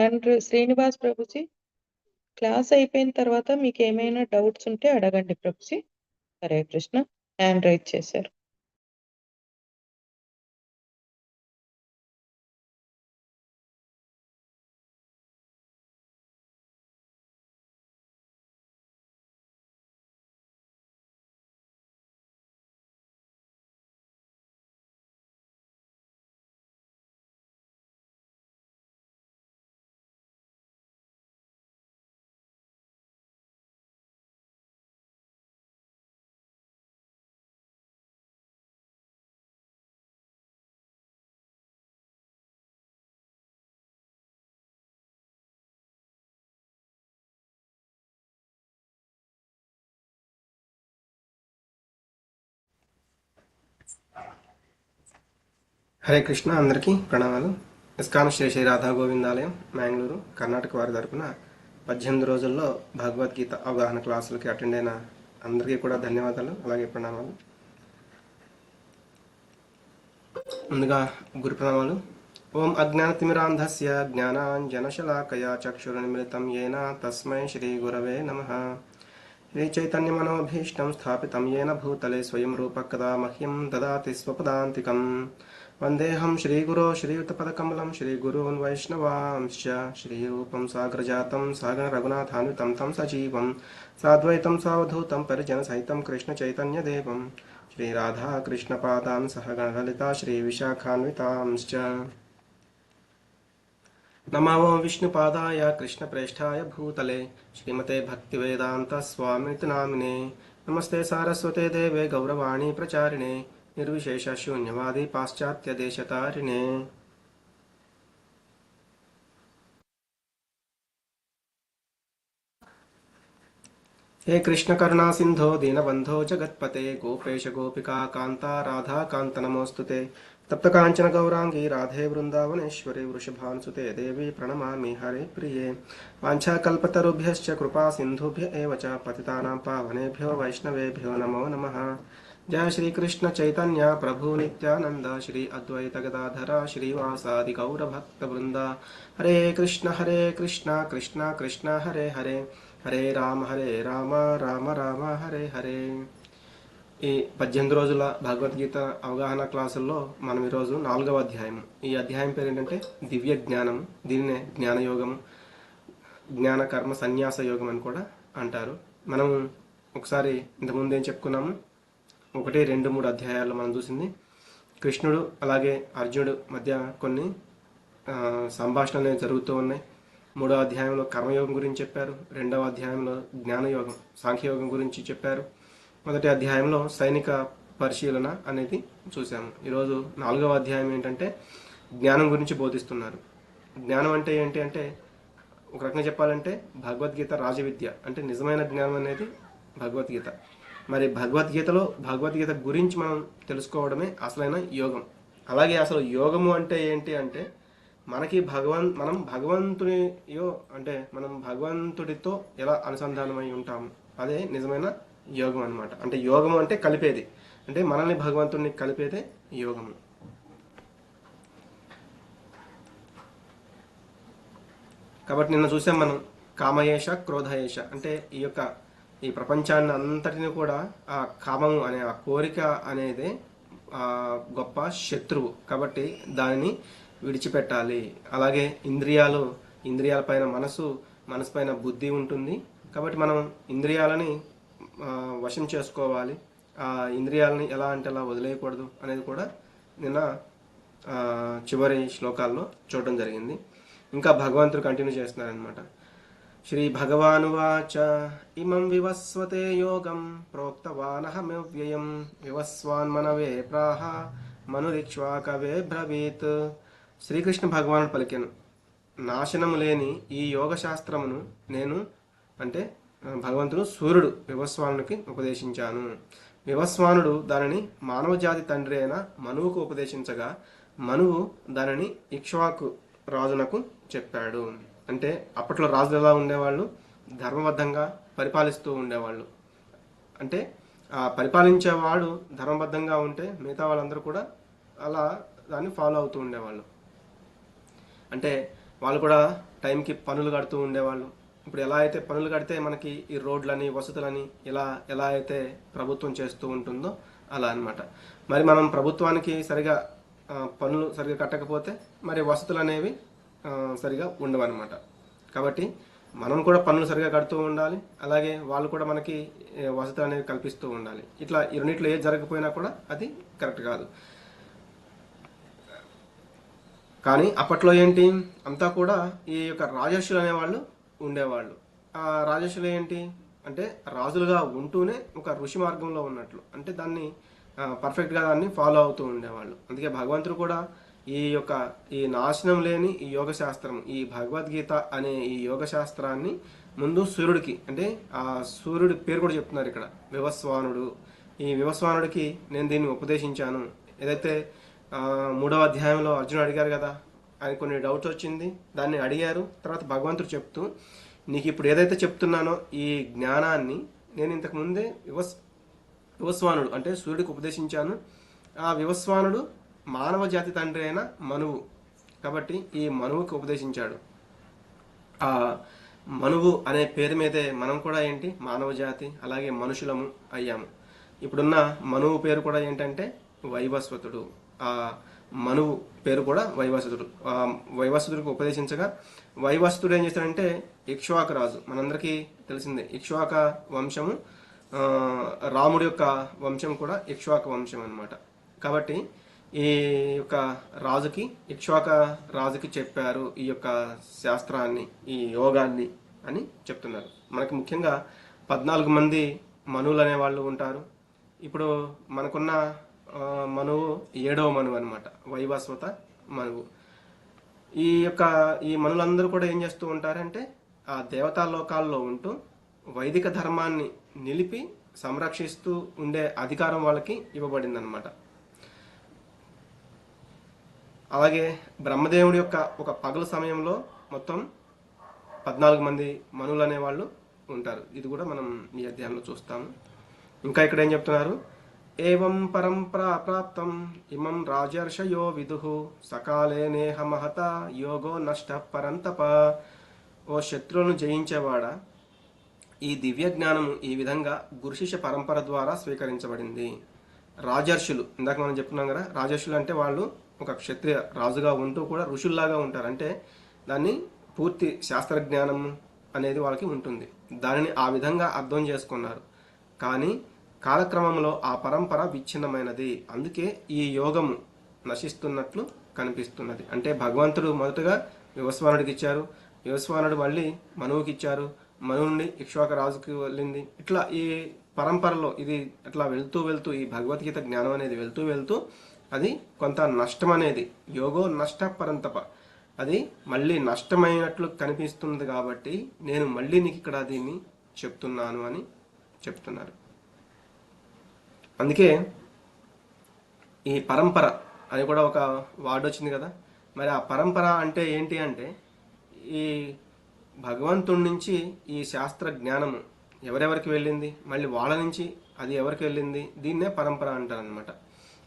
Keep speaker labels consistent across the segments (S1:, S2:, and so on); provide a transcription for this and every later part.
S1: And Srinivas Prabhuji, class అయిపోయిన తర్వాత మీకేమైనా డౌట్స్ ఉంటే అడగండి ప్రభుజీ. హరే కృష్ణ. హ్యాండ్ రైజ్ చేశారు.
S2: హరే కృష్ణ. అందరికీ ప్రణామాలు. ఇస్కాన్ శ్రీ శ్రీ రాధా గోవిందాలయం మ్యాంగ్లూరు కర్ణాటక వారి తరపున 18 రోజుల్లో భగవద్గీత అవగాహన క్లాసులకి అటెండ్ అయిన అందరికీ కూడా ధన్యవాదాలు, అలాగే ప్రణామాలు. ముందుగా గురు ప్రణామాలు. ఓం అజ్ఞానతిమిరాంధస్య జ్ఞానాంజనశలాకయా చక్షురున్మిళితం యేన తస్మై శ్రీ గురవే నమః. శ్రీ చైతన్యమనోభీష్టం స్థాపితం యేన భూతలే స్వయం రూప కదా మహ్యం దదాతి స్వపదాంతికం. వందేహం శ్రీగురో శ్రీయుతపదకమలం శ్రీగురూన్ వైష్ణవాంశ్చ శ్రీరూపం సాగ్రజాతం సాగర రఘునాథాన్వితం తం సజీవం సాద్వైతం సావధూతం పరిజనసహితం కృష్ణ చైతన్యదేవం శ్రీరాధా కృష్ణపాదాన్ సహగణలలితా శ్రీవిశాఖాన్వితాంశ్చ. నమో విష్ణుపాదాయ కృష్ణప్రేష్ఠాయ భూతలే శ్రీమతే భక్తివేదాంత స్వామితి నామినే. నమస్తే సారస్వతే దేవే గౌరవాణి ప్రచారిణే నిర్విశేష శూన్యవాది పాశ్చాత్య దేశతారిణే. హే కృష్ణ కరుణా సింధో దీనబంధో జగత్పతే గోపేశ గోపికా కాంతా రాధా కాంత నమోస్తుతే. తప్త కాంచన గౌరాంగీ రాధే బృందావనేశ్వరి వృషభానుసుతే దేవి ప్రణమామి హరే ప్రియే. వాంఛాకల్పతరుభ్యశ్చ కృపా సింధుభ్య ఏవ చ పతితానాం పావనేభ్యో వైష్ణవేభ్యో నమో నమః. जय श्री कृष्ण चैतन्य प्रभु नित्यानंद श्री अद्वैत गदाधर श्रीवासादि गौर भक्त वृंद. हरे कृष्ण कृष्ण कृष्ण हरे हरे हरे राम राम राम हरे हरे. ఈ 18 రోజుల భగవద్గీత అవగాహన క్లాసుల్లో మనం ఈరోజు 4వ అధ్యాయం. ఈ అధ్యాయం పేరు ఏంటంటే దివ్య జ్ఞానం. దీనినే జ్ఞానయోగం, జ్ఞాన కర్మ సన్యాస యోగం అని కూడా అంటారు. మనం ఒకసారి ఇంతకుముందు ఏం చెప్పుకున్నాము, 1, 2, 3 అధ్యాయాల్లో మనం చూసింది కృష్ణుడు అలాగే అర్జునుడు మధ్య కొన్ని సంభాషణలు జరుగుతూ ఉన్నాయి. 3వ అధ్యాయంలో కర్మయోగం గురించి చెప్పారు. 2వ అధ్యాయంలో జ్ఞానయోగం సాంఖ్యయోగం గురించి చెప్పారు. 1వ అధ్యాయంలో సైనిక పరిశీలన అనేది చూసాము. ఈరోజు 4వ అధ్యాయం ఏంటంటే జ్ఞానం గురించి బోధిస్తున్నారు. జ్ఞానం అంటే ఏంటి అంటే, ఒక రకంగా చెప్పాలంటే భగవద్గీత రాజవిద్య, అంటే నిజమైన జ్ఞానం అనేది భగవద్గీత. మరి భగవద్గీత గురించి మనం తెలుసుకోవడమే అసలైన యోగం. అలాగే అసలు యోగము అంటే ఏంటి అంటే, మనం భగవంతుడితో ఎలా అనుసంధానమై ఉంటాము, అదే నిజమైన యోగం అన్నమాట. అంటే యోగము అంటే కలిపేది, అంటే మనల్ని భగవంతుడిని కలిపేదే యోగము. కాబట్టి నిన్న చూసాం మనం కామయేష క్రోధయేష, అంటే ఈ ప్రపంచాన్ని అంతటిని కూడా ఆ కామము అనే ఆ కోరిక అనేది గొప్ప శత్రువు. కాబట్టి దానిని విడిచిపెట్టాలి. అలాగే ఇంద్రియాల పైన మనసు పైన బుద్ధి ఉంటుంది. కాబట్టి మనం ఇంద్రియాలని వశం చేసుకోవాలి. ఆ ఇంద్రియాలని ఎలా అంటే అలా వదిలేయకూడదు అనేది కూడా నిన్న చివరి శ్లోకాల్లో చూడడం జరిగింది. ఇంకా భగవంతుడు కంటిన్యూ చేస్తున్నారనమాట. శ్రీ భగవానువాచ ఇమం వివస్వతే యోగం ప్రోక్తవానహమవ్యయం వివస్వాన్మనవే ప్రాహ మనురిక్ష్వాకవే బ్రవీత్. శ్రీకృష్ణ భగవానుడు పలికెను, నాశనము లేని ఈ యోగ శాస్త్రమును నేను, అంటే భగవంతుడు సూర్యుడు వివస్వానుడికి ఉపదేశించాను. వివస్వానుడు దానిని మానవ జాతి తండ్రి అయిన మనువుకు ఉపదేశించగా మనువు దానిని ఇక్ష్వాకు రాజునకు చెప్పాడు. అంటే అప్పట్లో రాజులు ఎలా ఉండేవాళ్ళు, ధర్మబద్ధంగా పరిపాలిస్తూ ఉండేవాళ్ళు. అంటే ఆ పరిపాలించేవాడు ధర్మబద్ధంగా ఉంటే మిగతా వాళ్ళందరూ కూడా అలా దాన్ని ఫాలో అవుతూ ఉండేవాళ్ళు. అంటే వాళ్ళు కూడా టైంకి పనులు కడుతూ ఉండేవాళ్ళు. ఇప్పుడు ఎలా అయితే పనులు కడితే మనకి ఈ రోడ్లని వసతులని ఎలా అయితే ప్రభుత్వం చేస్తూ ఉంటుందో అలా అన్నమాట. మరి మనం ప్రభుత్వానికి సరిగా పనులు సరిగా కట్టకపోతే మరి వసతులు అనేవి సరిగా ఉండవన్నమాట. కాబట్టి మనం కూడా పనులు సరిగా కడుతూ ఉండాలి, అలాగే వాళ్ళు కూడా మనకి వసతులు అనేవి కల్పిస్తూ ఉండాలి. ఇట్లా ఈ రెండిట్లో ఏది జరగకపోయినా కూడా అది కరెక్ట్ కాదు. కానీ అప్పట్లో ఏంటి, అంతా కూడా ఈ యొక్క రాజర్షులు అనేవాళ్ళు ఉండేవాళ్ళు. ఆ రాజర్షులు ఏంటి అంటే రాజులుగా ఉంటూనే ఒక ఋషి మార్గంలో ఉన్నట్లు, అంటే దాన్ని పర్ఫెక్ట్గా దాన్ని ఫాలో అవుతూ ఉండేవాళ్ళు. అందుకే భగవంతుడు కూడా ఈ నాశనం లేని ఈ యోగ శాస్త్రం, ఈ భగవద్గీత అనే ఈ యోగ శాస్త్రాన్ని ముందు సూర్యుడికి, అంటే ఆ సూర్యుడి పేరు కూడా చెప్తున్నారు ఇక్కడ, వివస్వానుడు. ఈ వివస్వానుడికి నేను దీన్ని ఉపదేశించాను. ఏదైతే 3వ అధ్యాయంలో అర్జునుడు అడిగారు కదా, ఆయన కొన్ని డౌట్స్ వచ్చింది, దాన్ని అడిగారు. తర్వాత భగవంతుడు చెప్తూ, నీకు ఇప్పుడు ఏదైతే చెప్తున్నానో ఈ జ్ఞానాన్ని నేను ఇంతకు ముందే వివస్వానుడు అంటే సూర్యుడికి ఉపదేశించాను. ఆ వివస్వానుడు మానవ జాతి తండ్రి అయిన మనువు, కాబట్టి ఈ మనువుకి ఉపదేశించాడు. ఆ మనువు అనే పేరు మీదే మనం కూడా ఏంటి మానవ జాతి అలాగే మనుషులము అయ్యాము. ఇప్పుడున్న మనువు పేరు కూడా ఏంటంటే వైవస్వతుడు. ఆ మనువు పేరు కూడా వైవస్వతుడు. ఆ వైవస్వతుడికి ఉపదేశించగా వైవస్వతుడు ఏం చేశాడంటే ఇక్ష్వాక రాజు, మనందరికీ తెలిసిందే. ఇక్ష్వాక వంశము, రాముడి యొక్క వంశం కూడా ఇక్ష్వాక వంశం అన్నమాట. కాబట్టి ఈ యొక్క రాజుకి, ఇక్ష్వాక రాజుకి చెప్పారు ఈ యొక్క శాస్త్రాన్ని, ఈ యోగాన్ని అని చెప్తున్నారు. మనకి ముఖ్యంగా 14 మంది మనువులు అనేవాళ్ళు ఉంటారు. ఇప్పుడు మనకున్న మనువు 7వ మనువు అనమాట, వైవస్వత మనువు. ఈ మనులందరూ కూడా ఏం చేస్తూ ఉంటారంటే ఆ దేవతా లోకాల్లో ఉంటూ వైదిక ధర్మాన్ని నిలిపి సంరక్షిస్తూ ఉండే అధికారం వాళ్ళకి ఇవ్వబడింది అనమాట. అలాగే బ్రహ్మదేవుడి యొక్క ఒక పగలు సమయంలో మొత్తం 14 మంది మనువులు అనేవాళ్ళు ఉంటారు. ఇది కూడా మనం ఈ అధ్యాయంలో చూస్తాము. ఇంకా ఇక్కడ ఏం చెప్తున్నారు, ఏవం పరంపరా ప్రాప్తం ఇమం రాజర్షయో విదుహు సకాలే నేహ మహత యోగో నష్ట పరంతప. ఓ శత్రువులను జయించేవాడా, ఈ దివ్య జ్ఞానము ఈ విధంగా గురుశిష్య పరంపర ద్వారా స్వీకరించబడింది. రాజర్షులు, ఇందాక మనం చెప్పుకున్నాం కదా, రాజర్షులు అంటే వాళ్ళు ఒక క్షత్రియ రాజుగా ఉంటూ కూడా ఋషుల్లాగా ఉంటారు. అంటే దాన్ని పూర్తి శాస్త్రజ్ఞానం అనేది వాళ్ళకి ఉంటుంది. దానిని ఆ విధంగా అర్థం చేసుకున్నారు. కానీ కాలక్రమంలో ఆ పరంపర విచ్ఛిన్నమైనది. అందుకే ఈ యోగము నశిస్తున్నట్లు కనిపిస్తున్నది. అంటే భగవంతుడు మొదటగా వివస్వానుడికి ఇచ్చారు, వివస్వానుడు మళ్ళీ మనువుకి ఇచ్చారు, మనువు నుండి ఇక్ష్వాక రాజుకి వెళ్ళింది. ఇట్లా ఈ పరంపరలో ఇది అట్లా వెళ్తూ ఈ భగవద్గీత జ్ఞానం అనేది వెళ్తూ అది కొంత నష్టం అనేది, యోగో నష్ట పరంతప, అది మళ్ళీ నష్టమైనట్లు కనిపిస్తుంది. కాబట్టి నేను మళ్ళీ నీకు ఇక్కడ దీన్ని చెప్తున్నాను అని చెప్తున్నారు. అందుకే ఈ పరంపర అని కూడా ఒక వార్డ్ వచ్చింది కదా. మరి ఆ పరంపర అంటే ఏంటి అంటే ఈ భగవంతుడి నుంచి ఈ శాస్త్ర జ్ఞానము ఎవరెవరికి వెళ్ళింది, మళ్ళీ వాళ్ళ నుంచి అది ఎవరికి వెళ్ళింది, దీన్నే పరంపర అంటారు అనమాట.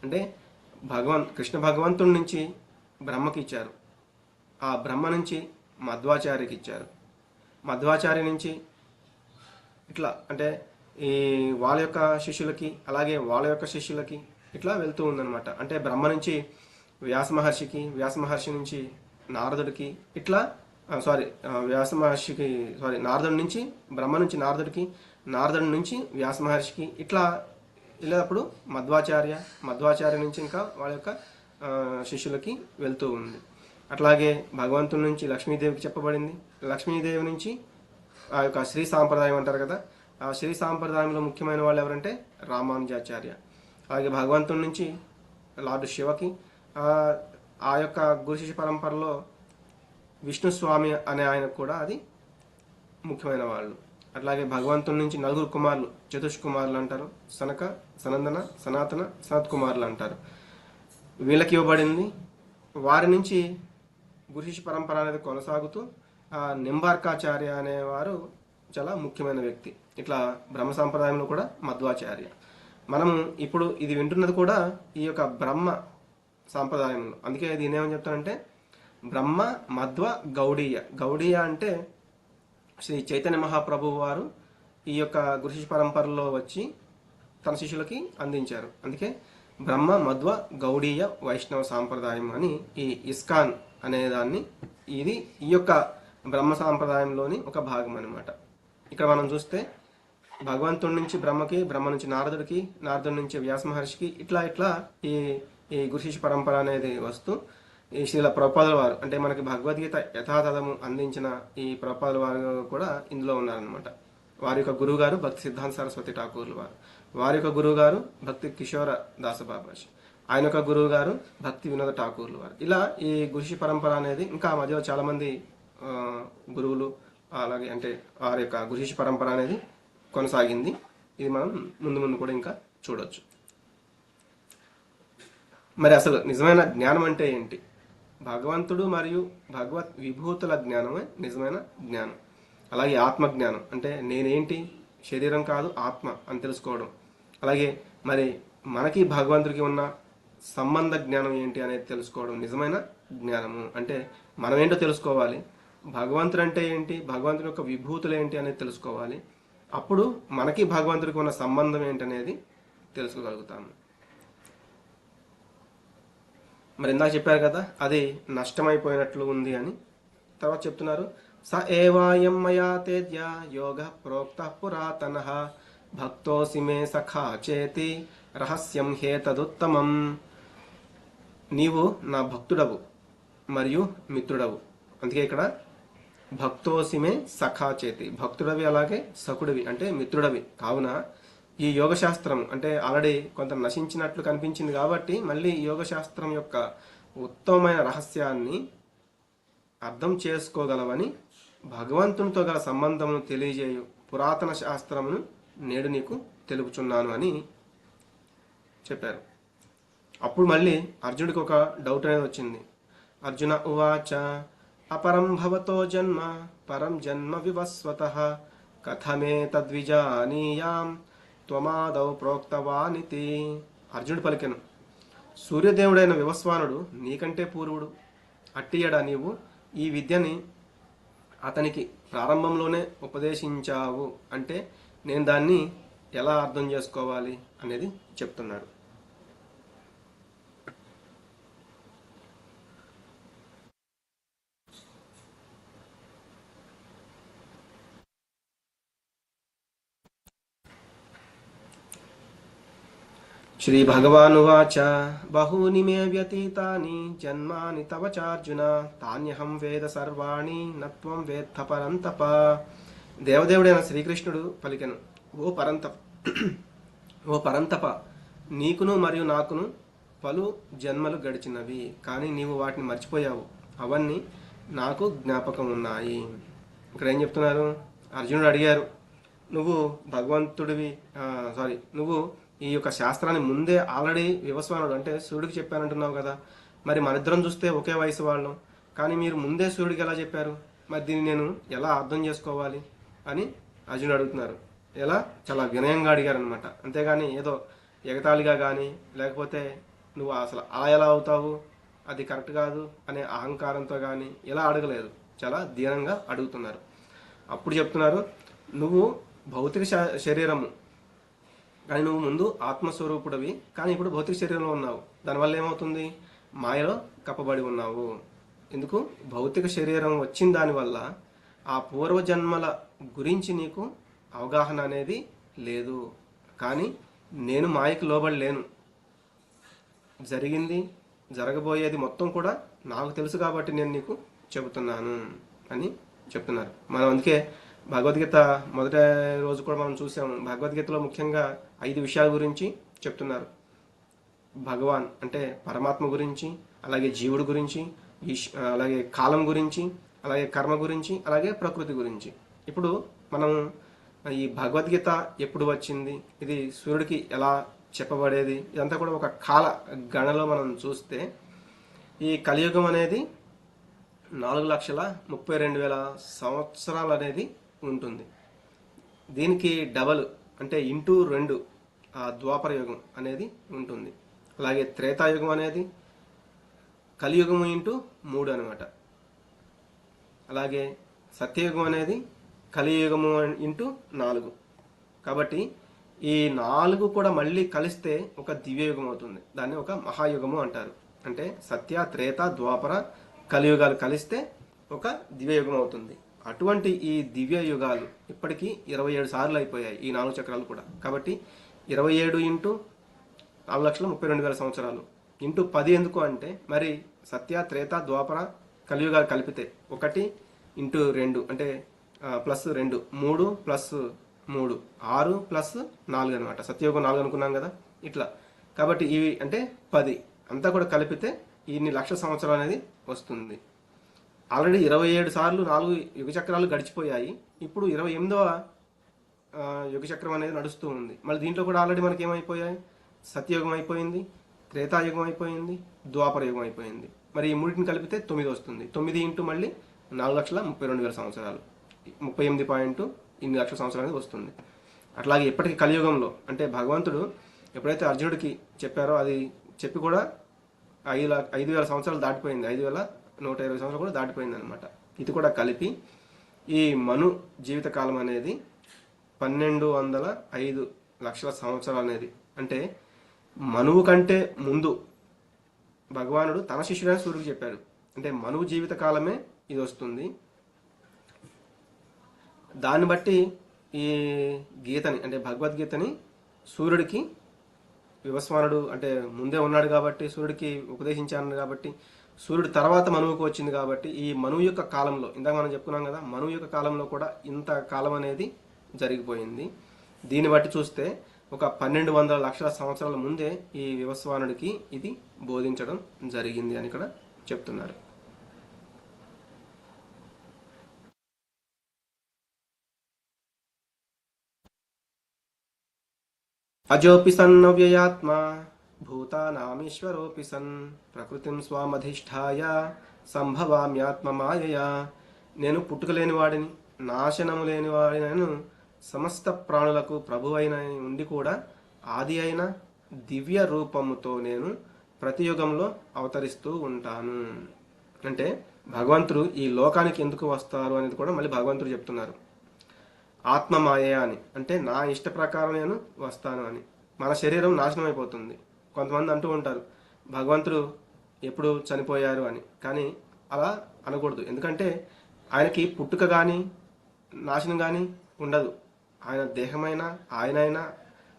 S2: అంటే కృష్ణ భగవంతుడి నుంచి బ్రహ్మకి ఇచ్చారు, ఆ బ్రహ్మ నుంచి మధ్వాచార్యకి ఇచ్చారు, మధ్వాచార్య నుంచి ఇట్లా అంటే ఈ వాళ్ళ యొక్క శిష్యులకి అలాగే వాళ్ళ యొక్క శిష్యులకి ఇట్లా వెళ్తూ ఉందన్నమాట. అంటే బ్రహ్మ నుంచి వ్యాస మహర్షికి, వ్యాస మహర్షి నుంచి నారదుడికి, ఇట్లా వ్యాస మహర్షికి నారదుడి నుంచి బ్రహ్మ నుంచి నారదుడికి, నారదుడి నుంచి వ్యాస మహర్షికి, ఇట్లా వెళ్ళేటప్పుడు మధ్వాచార్య నుంచి ఇంకా వాళ్ళ యొక్క శిష్యులకి వెళ్తూ ఉంది. అట్లాగే భగవంతుడి నుంచి లక్ష్మీదేవికి చెప్పబడింది, లక్ష్మీదేవి నుంచి ఆ యొక్క శ్రీ సాంప్రదాయం అంటారు కదా, ఆ శ్రీ సాంప్రదాయంలో ముఖ్యమైన వాళ్ళు ఎవరంటే రామానుజాచార్య. అలాగే భగవంతుడి నుంచి లార్డ్ శివకి, ఆ యొక్క గురుశిష్య పరంపరలో విష్ణుస్వామి అనే ఆయనకు కూడా అది ముఖ్యమైన వాళ్ళు. అట్లాగే భగవంతుడి నుంచి 4 కుమారులు, చతుష్కుమారులు అంటారు, సనక, సనందన, సనాతన, సనత్ కుమారులు అంటారు. వీళ్ళకి ఇవ్వబడింది. వారి నుంచి గురుశిష్య పరంపర అనేది కొనసాగుతూ నింబార్కాచార్య అనేవారు చాలా ముఖ్యమైన వ్యక్తి. ఇట్లా బ్రహ్మ సాంప్రదాయంలో కూడా మధ్వాచార్య. మనము ఇప్పుడు ఇది వింటున్నది కూడా ఈ యొక్క బ్రహ్మ సాంప్రదాయంలో. అందుకే దీని ఏమని చెప్తానంటే బ్రహ్మ మధ్వ గౌడీయ. గౌడీయ అంటే శ్రీ చైతన్య మహాప్రభువు వారు ఈ యొక్క గురు శిష్య పరంపరలో వచ్చి తన శిష్యులకి అందించారు. అందుకే బ్రహ్మ మధ్వ గౌడీయ వైష్ణవ సాంప్రదాయం అని ఈ ఇస్కాన్ అనే దాన్ని, ఇది ఈ యొక్క బ్రహ్మ సాంప్రదాయంలోని ఒక భాగం అనమాట. ఇక్కడ మనం చూస్తే భగవంతుడి నుంచి బ్రహ్మకి, బ్రహ్మ నుంచి నారదుడికి, నారదుడి నుంచి వ్యాస మహర్షికి, ఇట్లా ఇట్లా ఈ ఈ గురు శిష్య పరంపర అనేది వస్తూ ఈ శ్రీల ప్రభుపాదుల వారు అంటే మనకి భగవద్గీత యథాతథము అందించిన ఈ ప్రభుపాదుల వారు కూడా ఇందులో ఉన్నారనమాట. వారి యొక్క గురువు గారు భక్తి సిద్ధాంత సరస్వతి ఠాకూర్లు వారు, వారి యొక్క గురువు గారు భక్తి కిషోర దాసబాబాజీ, ఆయన యొక్క గురువు గారు భక్తి వినోద ఠాకూర్లు వారు. ఇలా ఈ గురు శిష్య పరంపర అనేది ఇంకా మధ్యలో చాలా మంది గురువులు అలాగే అంటే వారి యొక్క గురు శిష్య పరంపర అనేది కొనసాగింది. ఇది మనం ముందు ముందు కూడా ఇంకా చూడొచ్చు. మరి అసలు నిజమైన జ్ఞానం అంటే ఏంటి? భగవంతుడు మరియు భగవత్ విభూతుల జ్ఞానమే నిజమైన జ్ఞానం. అలాగే ఆత్మజ్ఞానం అంటే నేనేంటి, శరీరం కాదు ఆత్మ అని తెలుసుకోవడం. అలాగే మరి మనకి భగవంతుడికి ఉన్న సంబంధ జ్ఞానం ఏంటి అనేది తెలుసుకోవడం నిజమైన జ్ఞానము. అంటే మనం ఏంటో తెలుసుకోవాలి, భగవంతుడు అంటే ఏంటి, భగవంతుడి యొక్క విభూతులు ఏంటి అనేది తెలుసుకోవాలి. అప్పుడు మనకి భగవంతుడికి ఉన్న సంబంధం ఏంటనేది తెలుసుకోగలుగుతాము. మరి ఇందాక చెప్పారు కదా అది నష్టమైపోయినట్లు ఉంది అని. తర్వాత చెప్తున్నారు, స ఏవాయం మయా తేజ్య యోగ ప్రోక్త పురాతన భక్తోసి మే సఖా చేతి రహస్యం హేతదుత్తమం. నీవు నా భక్తుడవు మరియు మిత్రుడవు. అందుకే ఇక్కడ భక్తోసిమే సఖా చేతి, భక్తుడవి అలాగే సఖుడివి అంటే మిత్రుడవి. కావున ఈ యోగశాస్త్రం అంటే ఆల్రెడీ కొంత నశించినట్లు కనిపించింది కాబట్టి మళ్ళీ యోగశాస్త్రం యొక్క ఉత్తమమైన రహస్యాన్ని అర్థం చేసుకోగలవని భగవంతునితో గల సంబంధమును తెలియజేయు పురాతన శాస్త్రమును నేడు నీకు తెలుపుచున్నాను అని చెప్పారు. అప్పుడు మళ్ళీ అర్జునుడికి ఒక డౌట్ అనేది వచ్చింది. అర్జున ఉవాచ అపరం భవతో జన్మ పరం జన్మ వివస్వతః కథమే తద్విజానీయాం త్వమాదౌ ప్రోక్తవానితి. అర్జునుడు పలికెను, సూర్యదేవుడైన వివస్వానుడు నీకంటే పూర్వుడు. అట్టియడా నీవు ఈ విద్యని అతనికి ప్రారంభంలోనే ఉపదేశించావు అంటే నేను దాన్ని ఎలా అర్థం చేసుకోవాలి అనేది చెప్తున్నాడు. శ్రీ భగవానువాచ బహూని మే వ్యతీతాని జన్మాని తవ చార్జున తాన్యహం వేద సర్వాణి నత్వం వేత్త పరంతప. దేవదేవుడైన శ్రీకృష్ణుడు పలికెను, ఓ పరంతప, నీకును మరియు నాకును పలు జన్మలు గడిచినవి, కానీ నీవు వాటిని మర్చిపోయావు. అవన్నీ నాకు జ్ఞాపకం ఉన్నాయి. ఇక్కడ ఏం చెప్తున్నారు? అర్జునుడు అడిగారు, నువ్వు భగవంతుడివి నువ్వు ఈ యొక్క శాస్త్రాన్ని ముందే ఆల్రెడీ వివస్వానుడు అంటే సూర్యుడికి చెప్పానంటున్నావు కదా, మరి మనిద్దరం చూస్తే ఒకే వయసు వాళ్ళం, కానీ మీరు ముందే సూర్యుడికి ఎలా చెప్పారు? మరి దీన్ని నేను ఎలా అర్థం చేసుకోవాలి అని అర్జునుడు అడుగుతున్నారు. ఎలా చాలా వినయంగా అడిగారు అనమాట. అంతేగాని ఏదో ఎగతాళిగా కానీ లేకపోతే నువ్వు అసలు అలా ఎలా అవుతావు, అది కరెక్ట్ కాదు అనే అహంకారంతో కానీ ఎలా అడగలేదు, చాలా దీనంగా అడుగుతున్నారు. అప్పుడు చెప్తున్నారు, నువ్వు భౌతిక శరీరము కానీ నువ్వు ముందు ఆత్మస్వరూపుడివి, కానీ ఇప్పుడు భౌతిక శరీరంలో ఉన్నావు. దానివల్ల ఏమవుతుంది? మాయలో కప్పబడి ఉన్నావు. ఎందుకు? భౌతిక శరీరం వచ్చిన దానివల్ల ఆ పూర్వజన్మల గురించి నీకు అవగాహన అనేది లేదు. కానీ నేను మాయకు లోబడి లేను, జరిగింది జరగబోయేది మొత్తం కూడా నాకు తెలుసు కాబట్టి నేను నీకు చెబుతున్నాను అని చెప్తున్నారు. మనం అందుకే భగవద్గీత మొదటి రోజు కూడా మనం చూసాము. భగవద్గీతలో ముఖ్యంగా 5 విషయాల గురించి చెప్తున్నారు. భగవాన్ అంటే పరమాత్మ గురించి, అలాగే జీవుడు గురించి, అలాగే కాలం గురించి, అలాగే కర్మ గురించి, అలాగే ప్రకృతి గురించి. ఇప్పుడు మనం ఈ భగవద్గీత ఎప్పుడు వచ్చింది, ఇది సూర్యుడికి ఎలా చెప్పబడేది, ఇదంతా కూడా ఒక కాల గణలో మనం చూస్తే ఈ కలియుగం అనేది 4,32,000 సంవత్సరాలు అనేది ఉంటుంది. దీనికి డబల్ అంటే ఇంటూ 2 ద్వాపర యుగం అనేది ఉంటుంది. అలాగే త్రేతాయుగం అనేది కలియుగము ఇంటూ 3 అనమాట. అలాగే సత్యయుగం అనేది కలియుగము ఇంటూ 4. కాబట్టి ఈ 4 కూడా మళ్ళీ కలిస్తే ఒక దివ్యయుగం అవుతుంది. దాన్ని ఒక మహాయుగము అంటారు. అంటే సత్య, త్రేత, ద్వాపర, కలియుగాలు కలిస్తే ఒక దివ్యయుగం అవుతుంది. అటువంటి ఈ దివ్య యుగాలు ఇప్పటికీ 27 సార్లు అయిపోయాయి ఈ 4 చక్రాలు కూడా. కాబట్టి 27 ఇంటూ 4,32,000 సంవత్సరాలు ఇంటూ 10 ఎందుకు అంటే, మరి సత్య, త్రేత, ద్వాపర, కలియుగాలు కలిపితే 1 ఇంటూ 2 అంటే ప్లస్ 2, 3 ప్లస్ 3, 6 ప్లస్ 4 అనమాట. సత్యయుగం 4 అనుకున్నాం కదా ఇట్లా. కాబట్టి ఇవి అంటే 10 అంతా కూడా కలిపితే ఇన్ని లక్షల సంవత్సరాలు అనేది వస్తుంది. ఆల్రెడీ 27 సార్లు 4 యుగ చక్రాలు గడిచిపోయాయి. ఇప్పుడు 28వ యుగ చక్రం అనేది నడుస్తూ ఉంది. మళ్ళీ దీంట్లో కూడా ఆల్రెడీ మనకి ఏమైపోయాయి, సత్యయుగం అయిపోయింది, త్రేతాయుగం అయిపోయింది, ద్వాపర యుగం అయిపోయింది. మరి ఈ మూడింటిని కలిపితే 9 వస్తుంది. 9 ఇంటూ మళ్ళీ 4,32,000 సంవత్సరాలు, 38 లక్షల సంవత్సరాలు అనేది వస్తుంది. అట్లాగే ఇప్పటికీ కలియుగంలో అంటే భగవంతుడు ఎప్పుడైతే అర్జునుడికి చెప్పారో అది చెప్పి కూడా 5,000 సంవత్సరాలు దాటిపోయింది, 5,120 సంవత్సరాలు కూడా దాటిపోయింది అనమాట. ఇది కూడా కలిపి ఈ మను జీవితకాలం అనేది 1,205 లక్షల సంవత్సరాలు అనేది. అంటే మనువు కంటే ముందు భగవానుడు తన శిష్యుడైన సూర్యుడికి చెప్పాడు. అంటే మనువు జీవిత కాలమే ఇది వస్తుంది. దాన్ని బట్టి ఈ గీతని అంటే భగవద్గీతని సూర్యుడికి వివస్వానుడు అంటే ముందే ఉన్నాడు కాబట్టి సూర్యుడికి ఉపదేశించాను కాబట్టి, సూర్యుడు తర్వాత మనువుకు వచ్చింది కాబట్టి ఈ మనువు యొక్క కాలంలో, ఇందాక మనం చెప్పుకున్నాం కదా, మనువు యొక్క కాలంలో కూడా ఇంత కాలం అనేది జరిగిపోయింది. దీన్ని బట్టి చూస్తే ఒక 1,200 లక్షల సంవత్సరాల ముందే ఈ వివస్వానుడికి ఇది బోధించడం జరిగింది అని ఇక్కడ చెప్తున్నారు. అజోపి సన్నవ్యయాత్మా భూతానామీశ్వరోపి సన్ ప్రకృతిం స్వామధిష్ఠాయ సంభవామ్యాత్మ మాయయా. నేను పుట్టుకలేని వాడిని, నాశనము లేని వాడినను, సమస్త ప్రాణులకు ప్రభువైన ఉండి కూడా ఆది అయిన దివ్య రూపముతో నేను ప్రతి యుగంలో అవతరిస్తూ ఉంటాను. అంటే భగవంతుడు ఈ లోకానికి ఎందుకు వస్తారు అనేది కూడా మళ్ళీ భగవంతుడు చెప్తున్నారు. ఆత్మమాయ అని, అంటే నా ఇష్ట ప్రకారం నేను వస్తాను అని. మన శరీరం నాశనం అయిపోతుంది. కొంతమంది అంటూ ఉంటారు భగవంతుడు ఎప్పుడు చనిపోయారు అని. కానీ అలా అనకూడదు. ఎందుకంటే ఆయనకి పుట్టుక కానీ నాశనం కానీ ఉండదు. ఆయన దేహమైన ఆయనైనా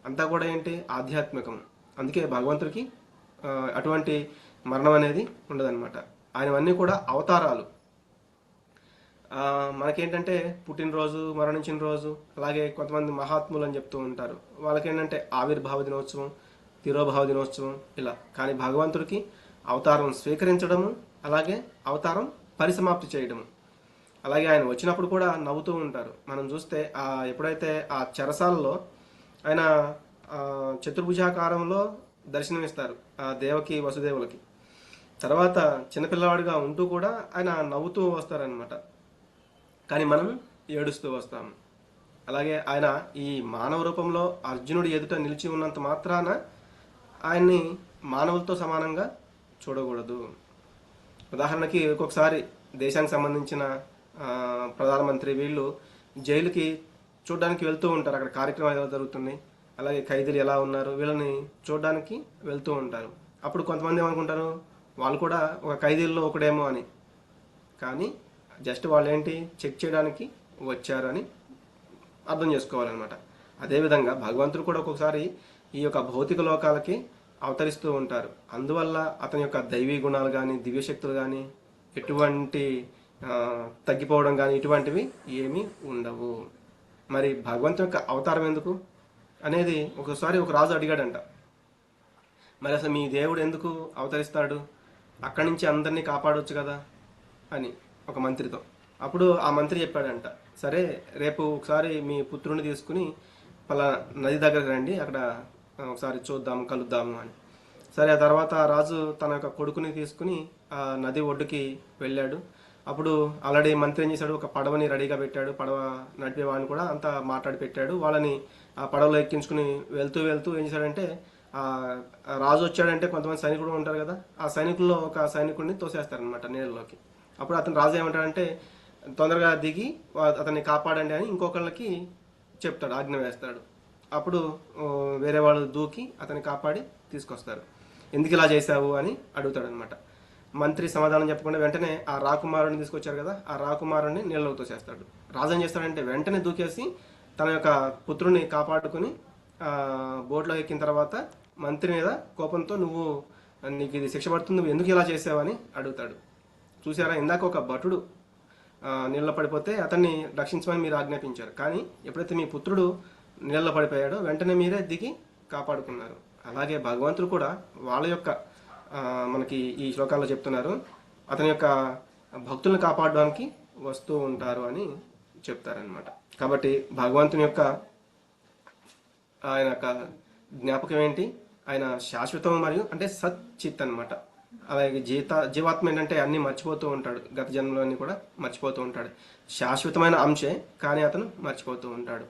S2: అంతా కూడా ఏంటి, ఆధ్యాత్మికం. అందుకే భగవంతుడికి అటువంటి మరణం అనేది ఉండదన్నమాట. ఆయనవన్నీ కూడా అవతారాలు. మనకేంటంటే పుట్టినరోజు, మరణించిన రోజు, అలాగే కొంతమంది మహాత్ములు అని చెప్తూ ఉంటారు. వాళ్ళకేంటంటే ఆవిర్భావ దినోత్సవం, తిరోభావ దినోత్సవం ఇలా. కానీ భగవంతుడికి అవతారం స్వీకరించడము, అలాగే అవతారం పరిసమాప్తి చేయడము. అలాగే ఆయన వచ్చినప్పుడు కూడా నవ్వుతూ ఉంటారు. మనం చూస్తే ఎప్పుడైతే ఆ చెరసాలలో ఆయన చతుర్భుజాకారంలో దర్శనమిస్తారు ఆ దేవకి వసుదేవులకి. తర్వాత చిన్నపిల్లవాడిగా ఉంటూ కూడా ఆయన నవ్వుతూ వస్తారనమాట. కానీ మనం ఏడుస్తూ వస్తాము. అలాగే ఆయన ఈ మానవ రూపంలో అర్జునుడి ఎదుట నిలిచి ఉన్నంత మాత్రాన ఆయన్ని మానవులతో సమానంగా చూడకూడదు. ఉదాహరణకి ఒక్కొక్కసారి దేశానికి సంబంధించిన ప్రధానమంత్రి వీళ్ళు జైలుకి చూడడానికి వెళ్తూ ఉంటారు. అక్కడ కార్యక్రమాలు ఎలా జరుగుతున్నాయి, అలాగే ఖైదీలు ఎలా ఉన్నారు, వీళ్ళని చూడడానికి వెళ్తూ ఉంటారు. అప్పుడు కొంతమంది ఏమనుకుంటారు, వాళ్ళు కూడా ఒక ఖైదీల్లో ఒకడేమో అని. కానీ జస్ట్ వాళ్ళు ఏంటి, చెక్ చేయడానికి వచ్చారు అని అర్థం చేసుకోవాలన్నమాట. అదేవిధంగా భగవంతుడు కూడా ఒక్కొక్కసారి ఈ యొక్క భౌతిక లోకాలకి అవతరిస్తూ ఉంటారు. అందువల్ల అతని యొక్క దైవీ గుణాలు కానీ దివ్యశక్తులు కానీ ఎటువంటి తగ్గిపోవడం కానీ ఇటువంటివి ఏమీ ఉండవు. మరి భగవంతుని యొక్క అవతారం ఎందుకు అనేది ఒకసారి ఒక రాజు అడిగాడంట. మరి అసలు మీ దేవుడు ఎందుకు అవతరిస్తాడు, అక్కడి నుంచి అందరినీ కాపాడవచ్చు కదా అని ఒక మంత్రితో. అప్పుడు ఆ మంత్రి చెప్పాడంట, సరే రేపు ఒకసారి మీ పుత్రుని తీసుకుని పలా నది దగ్గరకు రండి, అక్కడ ఒకసారి చూద్దాము, కలుద్దాము అని. సరే ఆ తర్వాత రాజు తన యొక్క కొడుకుని తీసుకుని ఆ నది ఒడ్డుకి వెళ్ళాడు. అప్పుడు ఆల్రెడీ మంత్రి ఏం చేశాడు, ఒక పడవని రెడీగా పెట్టాడు. పడవ నడిపే వాడిని కూడా అంతా మాట్లాడి పెట్టాడు. వాళ్ళని ఆ పడవలో ఎక్కించుకుని వెళ్తూ వెళ్తూ ఏం చేశాడంటే ఆ రాజు వచ్చాడంటే కొంతమంది సైనికులు ఉంటారు కదా, ఆ సైనికుల్లో ఒక సైనికుడిని తోసేస్తారనమాట నీళ్ళలోకి. అప్పుడు అతను రాజు ఏమంటాడంటే తొందరగా దిగి అతన్ని కాపాడండి అని ఇంకొకళ్ళకి చెప్తాడు, ఆజ్ఞ వేస్తాడు. అప్పుడు వేరే వాళ్ళు దూకి అతన్ని కాపాడి తీసుకొస్తారు. ఎందుకు ఇలా చేశావు అని అడుగుతాడు అనమాట. మంత్రి సమాధానం చెప్పకుండా వెంటనే ఆ రాకుమారుని తీసుకొచ్చారు కదా, ఆ రాకుమారుని నీళ్ళలోకి తోసేస్తాడు. రాజు ఏం చేస్తాడంటే వెంటనే దూకేసి తన యొక్క పుత్రుని కాపాడుకుని బోట్లో ఎక్కిన తర్వాత మంత్రి మీద కోపంతో నీకు ఇది శిక్ష పడుతుంది, నువ్వు ఎందుకు ఇలా చేసావని అడుగుతాడు. చూసారా, ఇందాక ఒక భటుడు నీళ్ళ పడిపోతే అతన్ని రక్షించమని మీరు ఆజ్ఞాపించారు, కానీ ఎప్పుడైతే మీ పుత్రుడు నీళ్ళ పడిపోయాడో వెంటనే మీరే దిగి కాపాడుకున్నారు. అలాగే భగవంతుడు కూడా వాళ్ళ యొక్క మనకి ఈ శ్లోకాల్లో చెప్తున్నారు, అతని యొక్క భక్తులను కాపాడడానికి వస్తూ ఉంటారు అని చెప్తారనమాట. కాబట్టి భగవంతుని యొక్క ఆయన యొక్క జ్ఞాపకం ఏంటి, ఆయన శాశ్వతం మరియు అంటే సత్ చిత్ అనమాట. అలాగే జీవాత్మ ఏంటంటే అన్ని మర్చిపోతూ ఉంటాడు, గత జన్మలోని కూడా మర్చిపోతూ ఉంటాడు. శాశ్వతమైన అంశే, కానీ అతను మర్చిపోతూ ఉంటాడు.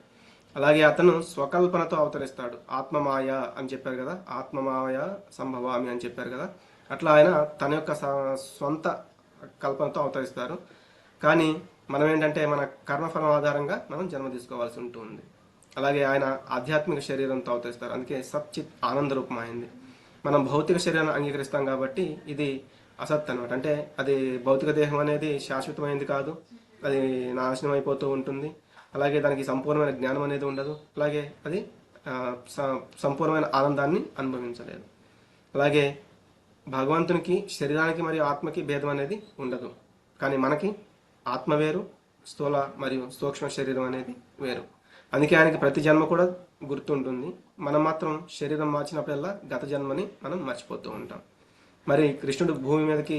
S2: అలాగే అతను స్వకల్పనతో అవతరిస్తాడు. ఆత్మమాయ అని చెప్పారు కదా, ఆత్మమాయ సంభవామి అని చెప్పారు కదా, అట్లా ఆయన తన యొక్క సొంత కల్పనతో అవతరిస్తారు. కానీ మనం ఏంటంటే మన కర్మఫలం ఆధారంగా మనం జన్మ తీసుకోవాల్సి ఉంటుంది. అలాగే ఆయన ఆధ్యాత్మిక శరీరంతో అవతరిస్తారు, అందుకే సచ్చిత్ ఆనంద రూపం అయింది. మనం భౌతిక శరీరాన్ని అంగీకరిస్తాం కాబట్టి ఇది అసత్ అనమాట. అంటే అది భౌతిక దేహం అనేది శాశ్వతమైనది కాదు, అది నాశనం అయిపోతూ ఉంటుంది. అలాగే దానికి సంపూర్ణమైన జ్ఞానం అనేది ఉండదు, అలాగే అది సంపూర్ణమైన ఆనందాన్ని అనుభవించలేదు. అలాగే భగవంతునికి శరీరానికి మరియు ఆత్మకి భేదం అనేది ఉండదు, కానీ మనకి ఆత్మ వేరు, స్థూల మరియు సూక్ష్మ శరీరం అనేది వేరు. అందుకే ఆయనకి ప్రతి జన్మ కూడా గుర్తుంటుంది. మనం మాత్రం శరీరం మార్చినప్పుడల్లా గత జన్మని మనం మర్చిపోతూ ఉంటాం. మరి కృష్ణుడు భూమి మీదకి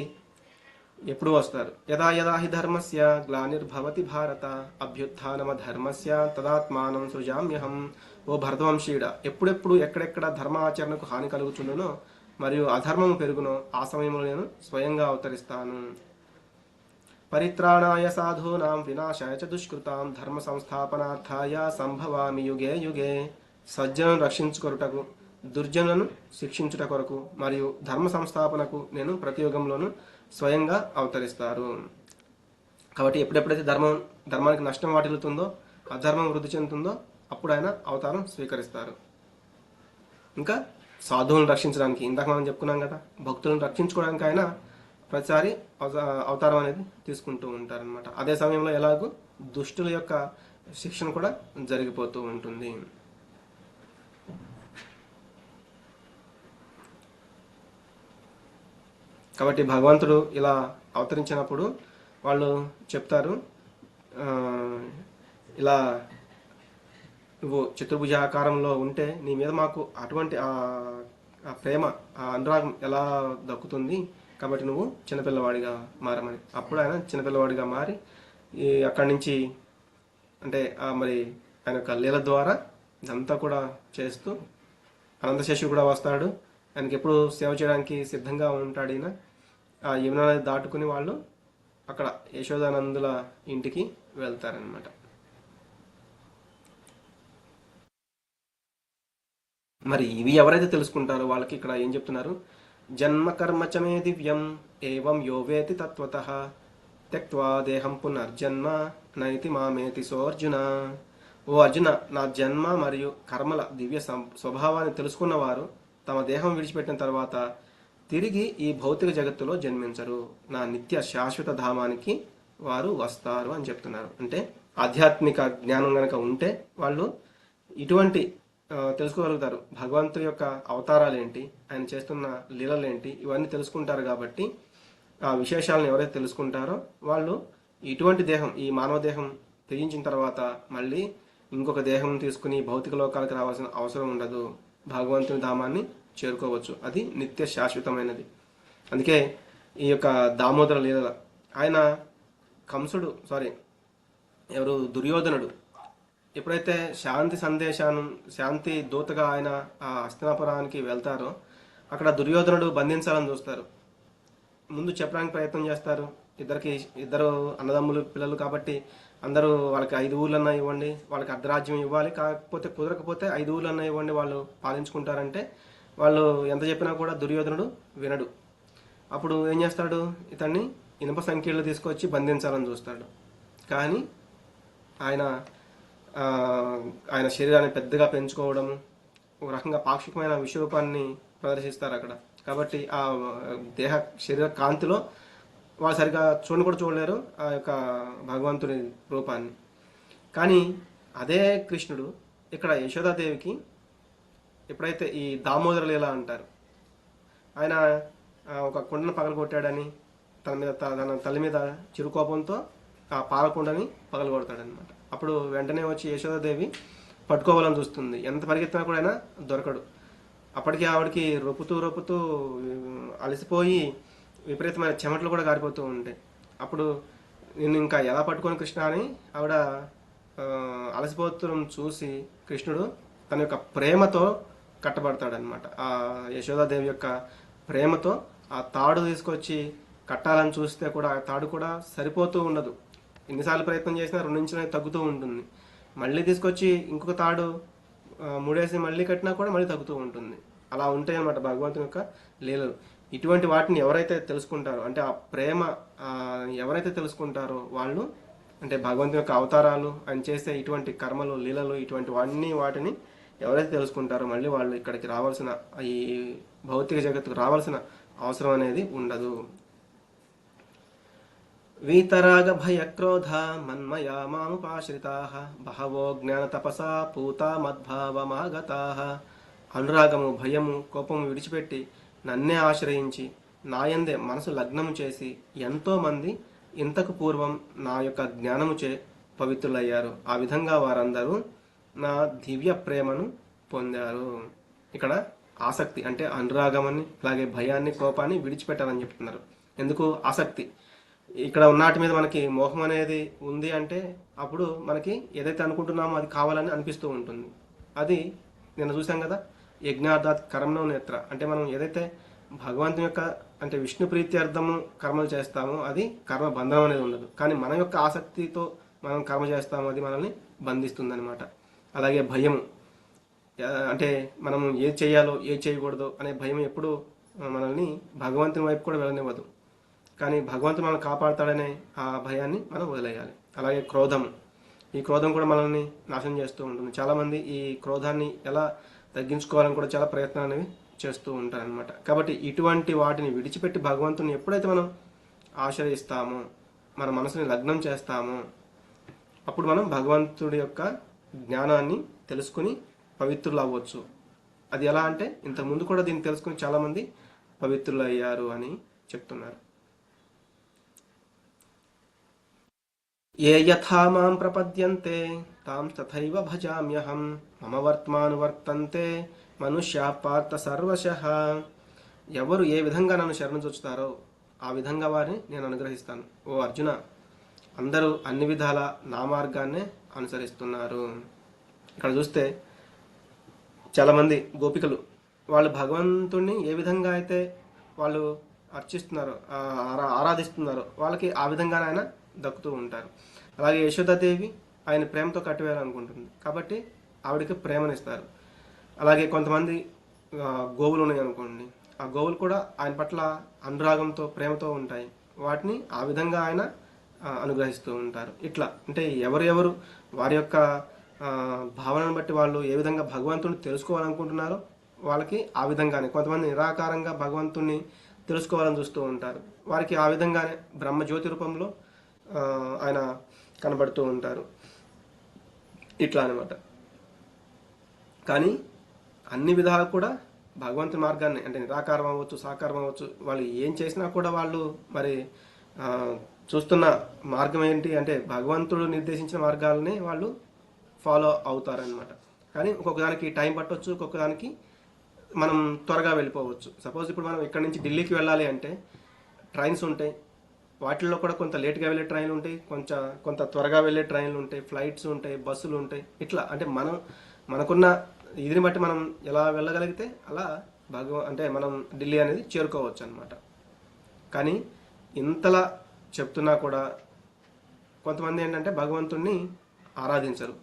S2: ఎప్పుడు వస్తారు? యదా యదా హి ధర్మస్య గ్లానిర్భవతి భారత అభ్యుత్థానమ ధర్మస్య తదాత్మానం సృజామ్యహం. ఓ భరతవంశీయుడ, ఎప్పుడెప్పుడు ఎక్కడెక్కడ ధర్మాచరణకు హాని కలుగుతుండనో మరియు అధర్మము పెరుగునో ఆ సమయంలో నేను స్వయంగా అవతరిస్తాను. పరిత్రాణాయ సాధూనాం వినాశాయ చ దుష్కృతాం ధర్మ సంస్థాపనార్థాయ సంభవామి యుగే యుగే. సజ్జనులను రక్షించుకొనుటకు, దుర్జనులను శిక్షించుట కొరకు మరియు ధర్మ సంస్థాపనకు నేను ప్రతి యుగంలోనూ స్వయంగా అవతరిస్తారు. కాబట్టి ఎప్పుడెప్పుడైతే ధర్మానికి నష్టం వాటిల్లుతుందో, అధర్మం వృద్ధి చెందుతుందో అప్పుడు ఆయన అవతారం స్వీకరిస్తారు. ఇంకా సాధువులను రక్షించడానికి, ఇందాక మనం చెప్పుకున్నాం కదా, భక్తులను రక్షించుకోవడానికి ఆయన ప్రతిసారి అవతారం అనేది తీసుకుంటూ ఉంటారనమాట. అదే సమయంలో ఎలాగూ దుష్టుల యొక్క శిక్షణ కూడా జరిగిపోతూ ఉంటుంది. కాబట్టి భగవంతుడు ఇలా అవతరించినప్పుడు వాళ్ళు చెప్తారు, ఇలా నువ్వు చతుర్భుజాకారంలో ఉంటే నీ మీద మాకు అటువంటి ఆ ప్రేమ, ఆ అనురాగం ఎలా దక్కుతుంది, కాబట్టి నువ్వు చిన్నపిల్లవాడిగా మారమని. అప్పుడు ఆయన చిన్నపిల్లవాడిగా మారి అక్కడి నుంచి అంటే మరి ఆయన యొక్క లీల ద్వారా ఇదంతా కూడా చేస్తూ అనంతశేషుడు కూడా వస్తాడు. ఆయనకి ఎప్పుడు సేవ చేయడానికి సిద్ధంగా ఉంటాడు. ఈయన ఆ యమున నది దాటుకుని వాళ్ళు అక్కడ యశోదానందుల ఇంటికి వెళ్తారనమాట. మరి ఇవి ఎవరైతే తెలుసుకుంటారో వాళ్ళకి ఇక్కడ ఏం చెప్తున్నారు? జన్మ కర్మ చ మే దివ్యం ఏవం యో వేతి తత్వతః త్యక్త్వా దేహం పునర్జన్మ నైతి మామేతి సో అర్జున. ఓ అర్జున, నా జన్మ మరియు కర్మల దివ్య స్వభావాన్ని తెలుసుకున్నవారు తమ దేహం విడిచిపెట్టిన తర్వాత తిరిగి ఈ భౌతిక జగత్తులో జన్మించరు, నా నిత్య శాశ్వత ధామానికి వారు వస్తారు అని చెప్తున్నారు. అంటే ఆధ్యాత్మిక జ్ఞానం కనుక ఉంటే వాళ్ళు ఇటువంటి తెలుసుకోగలుగుతారు. భగవంతుడి యొక్క అవతారాలు ఏంటి, ఆయన చేస్తున్న లీలలేంటి, ఇవన్నీ తెలుసుకుంటారు. కాబట్టి ఆ విశేషాలను ఎవరైతే తెలుసుకుంటారో వాళ్ళు ఇటువంటి దేహం, ఈ మానవ దేహం త్యజించిన తర్వాత మళ్ళీ ఇంకొక దేహం తీసుకుని భౌతిక లోకాలకు రావాల్సిన అవసరం ఉండదు, భగవంతుని ధామాన్ని చేరుకోవచ్చు. అది నిత్య శాశ్వతమైనది. అందుకే ఈ యొక్క దామోదర లీల, ఆయన దుర్యోధనుడు ఎప్పుడైతే శాంతి దూతగా ఆయన ఆ హస్తినాపురానికి వెళ్తారో అక్కడ దుర్యోధనుడు బంధించాలని చూస్తారు. ముందు చెప్పడానికి ప్రయత్నం చేస్తారు. ఇద్దరు అన్నదమ్ములు పిల్లలు కాబట్టి అందరూ వాళ్ళకి 5 ఊళ్ళన్నా ఇవ్వండి, వాళ్ళకి అర్ధరాజ్యం ఇవ్వాలి, కాకపోతే కుదరకపోతే 5 ఊళ్ళన్నా ఇవ్వండి, వాళ్ళు పాలించుకుంటారంటే వాళ్ళు ఎంత చెప్పినా కూడా దుర్యోధనుడు వినడు. అప్పుడు ఏం చేస్తాడు, ఇతన్ని ఇనుప సంఖ్యలు తీసుకొచ్చి బంధించాలని చూస్తాడు. కానీ ఆయన ఆ, ఆయన శరీరాన్ని పెద్దగా పెంచుకోవడము, ఒక రకంగా పాక్షికమైన విశ్వరూపాన్ని ప్రదర్శిస్తారు అక్కడ. కాబట్టి ఆ దేహ శరీర కాంతిలో వాళ్ళు సరిగా చూడని కూడా చూడలేరు ఆ యొక్క భగవంతుని రూపాన్ని. కానీ అదే కృష్ణుడు ఇక్కడ యశోదాదేవికి ఎప్పుడైతే ఈ దామోదర లీల అంటారు, ఆయన ఒక కుండను పగలగొట్టాడని తన తల్లి మీద చిరుకోపంతో ఆ పాలకుండని పగలగొడతాడనమాట. అప్పుడు వెంటనే వచ్చి యశోదాదేవి పట్టుకోవాలని చూస్తుంది. ఎంత పరిగెత్తినా కూడా ఆయన దొరకడు. అప్పటికి ఆవిడకి రొప్పుతూ అలసిపోయి విపరీతమైన చెమటలు కూడా గారిపోతూ ఉంటాయి. అప్పుడు నిన్ను ఇంకా ఎలా పట్టుకొని కృష్ణ అని ఆవిడ అలసిపోతున్న చూసి కృష్ణుడు తన యొక్క ప్రేమతో కట్టబడతాడనమాట. ఆ యశోదాదేవి యొక్క ప్రేమతో ఆ తాడు తీసుకొచ్చి కట్టాలని చూస్తే కూడా ఆ తాడు కూడా సరిపోతూ ఉండదు. ఎన్నిసార్లు ప్రయత్నం చేసినా 2 ఇంచులనే తగ్గుతూ ఉంటుంది. మళ్ళీ తీసుకొచ్చి ఇంకొక తాడు ముడేసి మళ్ళీ కట్టినా కూడా మళ్ళీ తగ్గుతూ ఉంటుంది. అలా ఉంటాయి అన్నమాట భగవంతుని యొక్క లీలలు. ఇటువంటి వాటిని ఎవరైతే తెలుసుకుంటారో, అంటే ఆ ప్రేమ ఎవరైతే తెలుసుకుంటారో వాళ్ళు, అంటే భగవంతుని యొక్క అవతారాలు ఆయన చేసే ఇటువంటి కర్మలు, లీలలు, ఇటువంటి వాటిని ఎవరైతే తెలుసుకుంటారో మళ్ళీ వాళ్ళు ఇక్కడికి రావాల్సిన, ఈ భౌతిక జగత్తుకు రావాల్సిన అవసరం అనేది ఉండదు. వీతరాగ భయ క్రోధ మన్మయా మాముపాశ్రితాః బహవో జ్ఞాన తపసా పూతా మద్భావమాగతాః. అనురాగము, భయము, కోపము విడిచిపెట్టి నన్నే ఆశ్రయించి నాయందే మనసు లగ్నము చేసి ఎంతోమంది ఇంతకు పూర్వం నా యొక్క జ్ఞానముచే పవిత్రులయ్యారు. ఆ విధంగా వారందరూ నా దివ్య ప్రేమను పొందారు. ఇక్కడ ఆసక్తి అంటే అనురాగమని, అలాగే భయాన్ని, కోపాన్ని విడిచిపెట్టాలని చెప్తున్నారు. ఎందుకు ఆసక్తి? ఇక్కడ ఉన్నాటి మీద మనకి మోహం అనేది ఉంది అంటే అప్పుడు మనకి ఏదైతే అనుకుంటున్నామో అది కావాలని అనిపిస్తూ ఉంటుంది. అది నిన్న చూసాం కదా, యజ్ఞార్థాత్ కర్మణో నేత్ర. అంటే మనం ఏదైతే భగవంతుని యొక్క, అంటే విష్ణు ప్రీత్యర్థము కర్మలు చేస్తామో అది కర్మ బంధనం అనేది ఉండదు. కానీ మన యొక్క ఆసక్తితో మనం కర్మ చేస్తామో అది మనల్ని బంధిస్తుంది అనమాట. అలాగే భయము, అంటే మనం ఏది చేయాలో ఏది చేయకూడదో అనే భయం ఎప్పుడు మనల్ని భగవంతుని వైపు కూడా వెళ్ళనివ్వదు. కానీ భగవంతుడు మనల్ని కాపాడుతాడనే ఆ భయాన్ని మనం వదిలేయాలి. అలాగే క్రోధము, ఈ క్రోధం కూడా మనల్ని నాశనం చేస్తూ ఉంటుంది. చాలామంది ఈ క్రోధాన్ని ఎలా తగ్గించుకోవాలని కూడా చాలా ప్రయత్నాలు అనేవి చేస్తూ ఉంటారనమాట. కాబట్టి ఇటువంటి వాటిని విడిచిపెట్టి భగవంతుని ఎప్పుడైతే మనం ఆశ్రయిస్తామో, మన మనసుని లగ్నం చేస్తామో, అప్పుడు మనం భగవంతుడి యొక్క జ్ఞానాన్ని తెలుసుకుని పవిత్రులు అవ్వచ్చు. అది ఎలా అంటే ఇంతకుముందు కూడా దీన్ని తెలుసుకుని చాలామంది పవిత్రులు అయ్యారు అని చెప్తున్నారు. ఏ యథా మాం ప్రపద్యంతే తాం తథైవ భజామ్యహం మమ వర్త్మానువర్తంతే మనుష్యా పార్థ సర్వశః. ఎవరు ఏ విధంగా నన్ను శరణుజొచ్చుతారో ఆ విధంగా వారిని నేను అనుగ్రహిస్తాను. ఓ అర్జున, అందరూ అన్ని విధాల నా మార్గాన్నే అనుసరిస్తున్నారు. ఇక్కడ చూస్తే చాలామంది గోపికలు వాళ్ళు భగవంతుణ్ణి ఏ విధంగా అయితే వాళ్ళు అర్చిస్తున్నారో, ఆరాధిస్తున్నారో వాళ్ళకి ఆ విధంగానే ఆయన దక్కుతూ ఉంటారు. అలాగే యశోదాదేవి ఆయన ప్రేమతో కట్టివేయాలనుకుంటుంది కాబట్టి ఆవిడకి ప్రేమనిస్తారు. అలాగే కొంతమంది గోవులు ఉన్నాయి అనుకోండి, ఆ గోవులు కూడా ఆయన పట్ల అనురాగంతో, ప్రేమతో ఉంటాయి. వాటిని ఆ విధంగా ఆయన అనుగ్రహిస్తూ ఉంటారు. ఇట్లా అంటే ఎవరు వారి యొక్క భావనను బట్టి వాళ్ళు ఏ విధంగా భగవంతుని తెలుసుకోవాలనుకుంటున్నారో వాళ్ళకి ఆ విధంగానే, కొంతమంది నిరాకారంగా భగవంతుని తెలుసుకోవాలని చూస్తూ ఉంటారు, వారికి ఆ విధంగానే బ్రహ్మజ్యోతి రూపంలో ఆయన కనబడుతూ ఉంటారు. ఇట్లా అనమాట. కానీ అన్ని విధాలు కూడా భగవంతుని మార్గాన్ని, అంటే నిరాకారం అవ్వచ్చు, సాకారం అవ్వచ్చు, వాళ్ళు ఏం చేసినా కూడా వాళ్ళు మరి చూస్తున్న మార్గం ఏంటి అంటే భగవంతుడు నిర్దేశించిన మార్గాలనే వాళ్ళు ఫాలో అవుతారనమాట. కానీ ఒక్కొక్క దానికి టైం పట్టవచ్చు, ఒక్కొక్క దానికి మనం త్వరగా వెళ్ళిపోవచ్చు. సపోజ్ ఇప్పుడు మనం ఇక్కడ నుంచి ఢిల్లీకి వెళ్ళాలి అంటే ట్రైన్స్ ఉంటాయి, వాటిల్లో కూడా కొంత లేట్గా వెళ్ళే ట్రైన్లు ఉంటాయి, కొంత త్వరగా వెళ్ళే ట్రైన్లు ఉంటాయి, ఫ్లైట్స్ ఉంటాయి, బస్సులు ఉంటాయి. ఇట్లా అంటే మనకున్న ఇదిని బట్టి మనం ఎలా వెళ్ళగలిగితే అలా అంటే మనం ఢిల్లీ అనేది చేరుకోవచ్చు అనమాట. కానీ ఇంతలా చెప్తున్నా కూడా కొంతమంది ఏంటంటే భగవంతుణ్ణి ఆరాధించరు.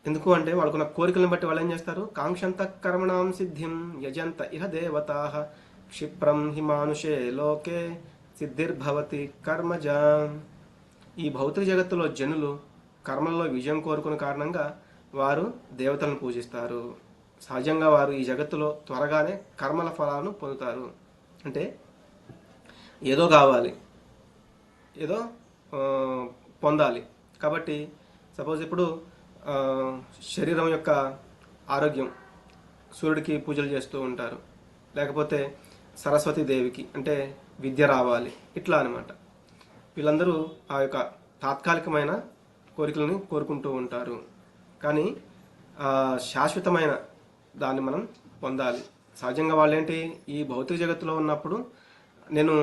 S2: ఎందుకు అంటే వాళ్ళకున్న కోరికలను బట్టి వాళ్ళు ఏం చేస్తారు, కాంక్షంత కర్మణాం సిద్ధిం యజంత ఇహ దేవతా క్షిప్రం హి మానుషే లోకే సిద్ధిర్భవతి కర్మజ. ఈ భౌతిక జగత్తులో జనులు కర్మల్లో విజయం కోరుకున్న కారణంగా వారు దేవతలను పూజిస్తారు. సహజంగా వారు ఈ జగత్తులో త్వరగానే కర్మల ఫలాలను పొందుతారు. అంటే ఏదో కావాలి, ఏదో ఆ, పొందాలి. కాబట్టి సపోజ్ ఇప్పుడు ఆ, శరీరం యొక్క ఆరోగ్యం, సూర్యుడికి పూజలు చేస్తూ ఉంటారు, లేకపోతే సరస్వతి దేవికి అంటే విద్య రావాలి, ఇట్లా అనమాట. వీళ్ళందరూ ఆ యొక్క తాత్కాలికమైన కోరికలను కోరుకుంటూ ఉంటారు. కానీ ఆ శాశ్వతమైన దాన్ని మనం పొందాలి. సహజంగా వాళ్ళేంటి, ఈ భౌతిక జగత్తులో ఉన్నప్పుడు నేను